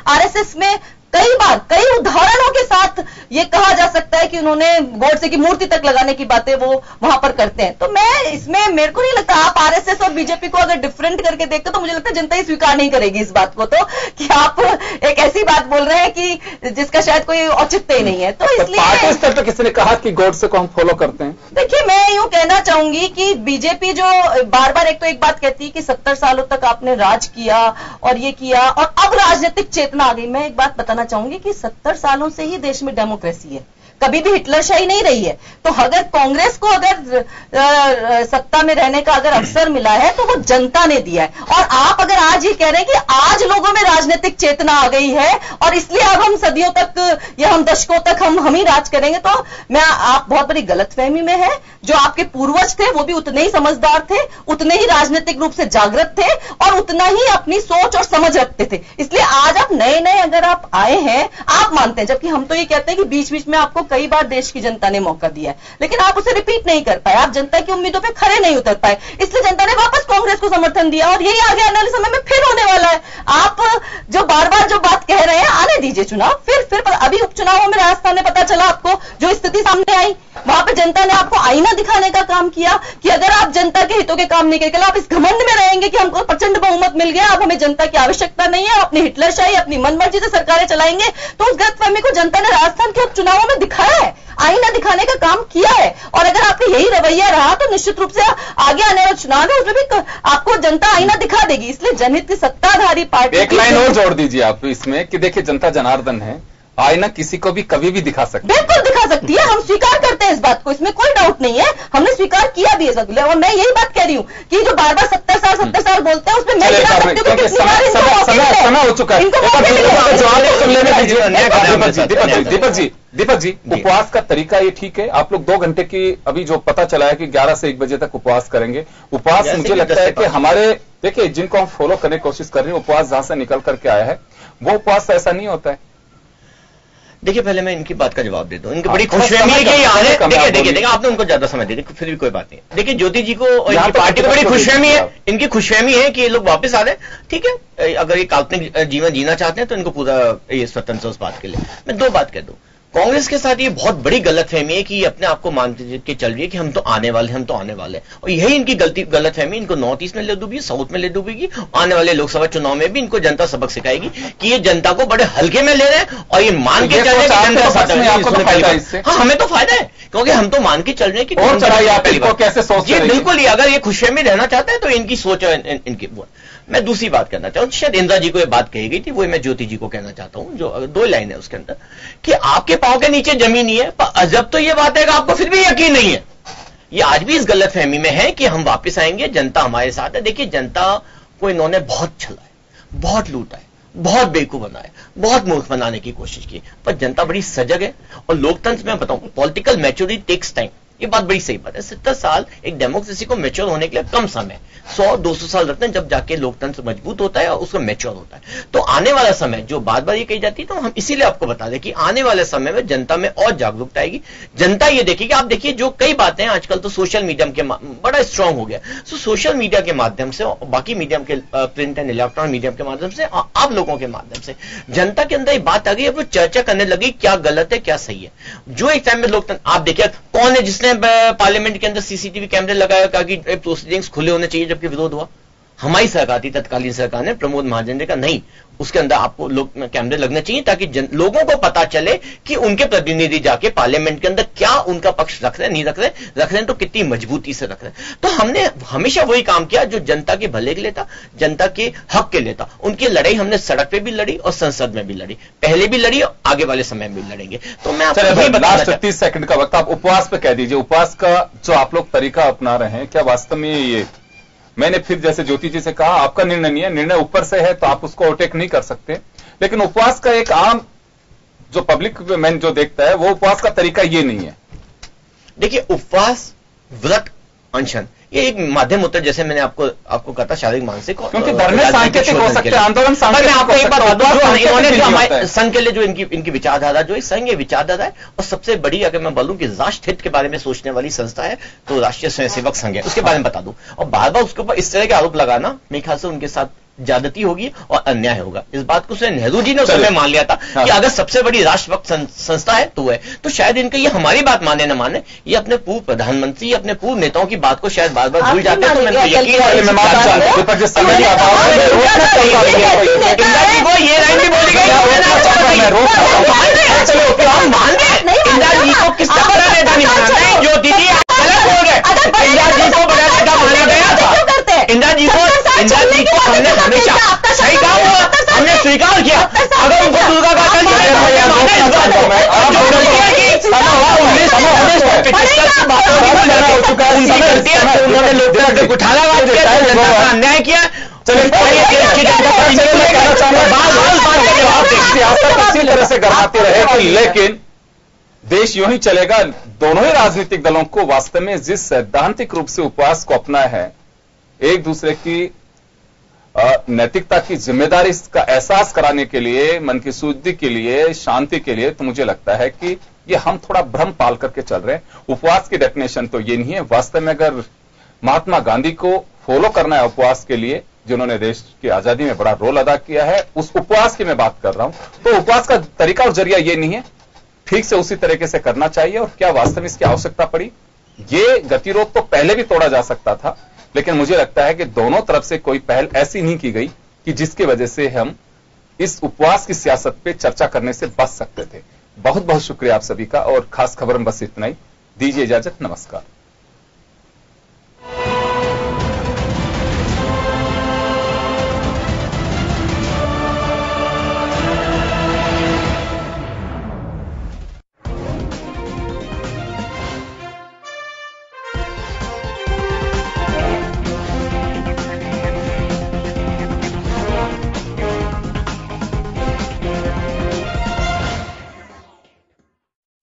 आरएसएस में कई बार कई उदाहरणों के साथ ये कहा जा सकता है कि उन्होंने गोडसे की मूर्ति तक लगाने की बातें वो वहां पर करते हैं। तो मैं इसमें मेरे को नहीं लगता, आप आरएसएस और बीजेपी को अगर डिफरेंट करके देखते तो मुझे लगता है जनता ही स्वीकार नहीं करेगी इस बात को, तो कि आप एक ऐसी बात बोल रहे हैं कि जिसका शायद कोई औचित्य ही नहीं है। तो इसलिए पार्टी स्तर पर किसी ने कहा कि गोडसे को हम फॉलो करते हैं? देखिए, मैं यूं कहना चाहूंगी कि बीजेपी जो बार बार एक बात कहती है कि 70 सालों तक आपने राज किया और ये किया और अब राजनीतिक चेतना आ गई। मैं एक बात बताना चाहूंगी कि 70 सालों से ही देश में डेमोक्रेसी है, कभी भी हिटलरशाही नहीं रही है। तो अगर कांग्रेस को अगर सत्ता में रहने का अगर अवसर मिला है तो वो जनता ने दिया है। और आप अगर आज ये कह रहे हैं कि आज लोगों में राजनीतिक चेतना आ गई है और इसलिए अब हम सदियों तक या हम दशकों तक हम ही राज करेंगे, तो आप बहुत बड़ी गलतफहमी में है। जो आपके पूर्वज थे वो भी उतने ही समझदार थे, उतने ही राजनीतिक रूप से जागृत थे और उतना ही अपनी सोच और समझ रखते थे। इसलिए आज आप नए नए अगर आप आए हैं, आप मानते हैं, जबकि हम तो ये कहते हैं कि बीच बीच में आपको कई बार देश की जनता ने मौका दिया है, लेकिन आप उसे रिपीट नहीं कर पाए, आप जनता की उम्मीदों पे खरे नहीं उतर पाए, इसलिए जनता ने वापस कांग्रेस को समर्थन दिया और यही आगे आने वाले समय में फिर होने वाला है। आप जो बार बार जो बात कह रहे हैं, आने दीजिए चुनाव, फिर अभी उपचुनावों में राजस्थान में पता चला आपको जो स्थिति सामने आई, वहां पे जनता ने आपको आईना दिखाने का काम किया कि अगर आप जनता के हितों के काम नहीं करेंगे, आप इस घमंड में रहेंगे कि हमको प्रचंड बहुमत मिल गया, अब हमें जनता की आवश्यकता नहीं है, अपनी हिटलरशाही अपनी मनमर्जी से सरकारें चलाएंगे, तो उस गलतफहमी को जनता ने राजस्थान के उपचुनावों में दिखाया है, आईना दिखाने का काम किया है। और अगर आपका यही रवैया रहा तो निश्चित रूप से आगे आने वाले चुनाव है उसमें भी आपको जनता आईना दिखा देगी। इसलिए जनहित की सत्ताधारी पार्टी, एक लाइन और जोड़ दीजिए आप इसमें कि देखिए जनता जनार्दन है, आईना किसी को भी कभी भी दिखा सकती है, बिल्कुल दिखा सकती है, हम स्वीकार करते हैं इस बात को, इसमें कोई डाउट नहीं है, हमने स्वीकार किया भी इस बात को। और मैं यही बात कह रही हूं कि जो बार बार 70 साल बोलते हैं उसमें मैं गिरा सकती हूं कि समय हो चुका है। दीपक जी, उपवास का तरीका ये ठीक है, आप लोग 2 घंटे की अभी जो पता चला है कि 11 से 1 बजे तक उपवास करेंगे। उपवास मुझे लगता है कि हमारे, देखिए जिनको हम फॉलो करने की कोशिश कर रहे हैं, उपवास जहां से निकल करके आया है वो उपवास ऐसा नहीं होता है। देखिए पहले मैं इनकी बात का जवाब दे दूं, इनकी बड़ी खुशफहमी है कि ये आ रहे हैं। देखिए आपने उनको ज्यादा समय दे दिया, फिर भी कोई बात नहीं। देखिए ज्योति जी को और इनकी पार्टी को बड़ी खुशफहमी है, इनकी खुशफहमी है कि ये लोग वापस आ रहे हैं। ठीक है, अगर ये काल्पनिक जीवन जीना चाहते हैं तो इनको पूरा ये स्वतंत्र उस बात के लिए। मैं 2 बात कह दूं, कांग्रेस के साथ ये बहुत बड़ी गलतफहमी है कि ये अपने आप को मानते के चल रही है कि हम तो आने वाले और यही इनकी गलतफहमी इनको नॉर्थ ईस्ट में ले डूबेगी, साउथ में ले डूबेगी, आने वाले लोकसभा चुनाव में भी इनको जनता सबक सिखाएगी कि ये जनता को बड़े हल्के में ले रहे हैं और ये मान के चल रहे हैं कि जनता हाँ हमें तो फायदा है क्योंकि हम तो मान के चल रहे हैं कि कैसे सोच, बिल्कुल ही अगर ये खुशफहमी रहना चाहते हैं तो इनकी सोच है इनकी। मैं दूसरी बात करना चाहूँ, शायद इंदिरा जी को ये बात कही गई थी, वो मैं ज्योति जी को कहना चाहता हूं, जो 2 लाइन है उसके अंदर कि आपके पांव के नीचे जमीन ही है, पर अजब तो ये बात है कि आपको फिर भी यकीन नहीं है। ये आज भी इस गलतफहमी में है कि हम वापस आएंगे, जनता हमारे साथ है। देखिए जनता को इन्होंने बहुत छला है, बहुत लूटा है, बहुत बेवकूफ बनाया, बहुत मूर्ख बनाने की कोशिश की, पर जनता बड़ी सजग है। और लोकतंत्र में बताऊं, पॉलिटिकल मैच्योरिटी टेक्स टाइम, ये बात बड़ी सही बात है। 70 साल एक डेमोक्रेसी को मैच्योर होने के लिए कम समय, 100-200 साल लगते हैं जब जाके लोकतंत्र मजबूत होता है और उसको मैच्योर होता है। तो आने वाला समय जो बार बार ये कही जाती है, तो हम इसीलिए आपको बता दें कि आने वाले समय में जनता में और जागरूकता आएगी। जनता ये देखेगी, आप देखिए जो कई बातें हैं आजकल तो सोशल मीडिया के बड़ा स्ट्रांग हो गया, सो सोशल मीडिया के माध्यम से और बाकी मीडियम के प्रिंट एंड इलेक्ट्रॉनिक मीडियम के माध्यम से, आप लोगों के माध्यम से जनता के अंदर ये बात आ गई, वो चर्चा करने लगी क्या गलत है क्या सही है। जो एक टाइम में लोकतंत्र, आप देखिए कौन है जिसने पार्लियामेंट के अंदर सीसीटीवी कैमरे लगाया, कहा कि प्रोसीडिंग्स खुले होने चाहिए, जबकि विरोध हुआ हमारी सरकार थी, तत्कालीन सरकार ने, प्रमोद महाजन ने कहा नहीं, उसके अंदर आपको कैमरे लगने चाहिए ताकि लोगों को पता चले कि उनके प्रतिनिधि जाके पार्लियामेंट के अंदर क्या उनका पक्ष रख रहे हैं, नहीं रख रहे हैं तो कितनी मजबूती से रख रहे हैं। तो हमने हमेशा वही काम किया जो जनता के भले के लिए था, जनता के हक के लिए था। उनकी लड़ाई हमने सड़क पे भी लड़ी और संसद में भी लड़ी, पहले भी लड़ी और आगे वाले समय में भी लड़ेंगे। तो मैं आपको लास्ट 30 सेकंड का वक्त, आप उपवास पे कह दीजिए, उपवास का जो आप लोग तरीका अपना रहे हैं, क्या वास्तव में ये, मैंने फिर जैसे ज्योति जी से कहा, आपका निर्णय नहीं है, निर्णय ऊपर से है तो आप उसको ओवरटेक नहीं कर सकते, लेकिन उपवास का एक आम जो पब्लिक मैन जो देखता है वो उपवास का तरीका ये नहीं है। देखिए उपवास, व्रत, अनशन ये एक माध्यम होता है, जैसे मैंने आपको कहा था शारीरिक मानसिक, क्योंकि धर्म सांकेतिक हो सकते हैं, आंदोलन सांकेतिक। मैं आपको एक बात बता दूं, इन्होंने जो हमारे संघ के लिए जो इनकी विचारधारा, जो संघ ये विचारधारा है, और सबसे बड़ी अगर मैं बोलूं कि राष्ट्र हित के बारे में सोचने वाली संस्था है तो राष्ट्रीय स्वयंसेवक संघ है, उसके बारे में बता दूं। और बार बार उसके ऊपर इस तरह के आरोप लगाना मेरे ख्याल से उनके साथ ज्यादती होगी और अन्याय होगा। इस बात को नेहरू जी ने उस समय मान लिया था कि अगर सबसे बड़ी राष्ट्रभक्त संस्था है तो है, तो शायद इनका ये हमारी बात माने न माने, ये अपने पूर्व प्रधानमंत्री, अपने पूर्व नेताओं की बात को शायद बार बार भूल जाते हैं। तो मैंने यकीन ये लाइन भी बोली गई, किस तरह नेता नहीं माना जो दीदी गलत हो गए, इंदिरा जी को बड़ा नेता माना गया था, इंदिरा जी को हमने हमेशा सही कहा, हमने स्वीकार किया। अगर उनको दुर्गा का उन्होंने लोकतंत्र को कुठाराघात किया, जनता का अन्याय किया। सियासत इसी तरह से गरमाती रहेगी, लेकिन देश यूं ही चलेगा। दोनों ही राजनीतिक दलों को वास्तव में जिस सैद्धांतिक रूप से उपवास को अपना है, एक दूसरे की नैतिकता की जिम्मेदारी का एहसास कराने के लिए, मन की शुद्धि के लिए, शांति के लिए, तो मुझे लगता है कि ये हम थोड़ा भ्रम पाल करके चल रहे हैं। उपवास की डेफिनेशन तो ये नहीं है। वास्तव में अगर महात्मा गांधी को फॉलो करना है उपवास के लिए, जिन्होंने देश की आजादी में बड़ा रोल अदा किया है, उस उपवास की मैं बात कर रहा हूं, तो उपवास का तरीका और जरिया ये नहीं है। ठीक से उसी तरीके से करना चाहिए। और क्या वास्तव में इसकी आवश्यकता पड़ी? ये गतिरोध तो पहले भी तोड़ा जा सकता था, लेकिन मुझे लगता है कि दोनों तरफ से कोई पहल ऐसी नहीं की गई कि जिसकी वजह से हम इस उपवास की सियासत पे चर्चा करने से बच सकते थे। बहुत बहुत शुक्रिया आप सभी का, और खास खबर में बस इतना ही। दीजिए इजाजत, नमस्कार।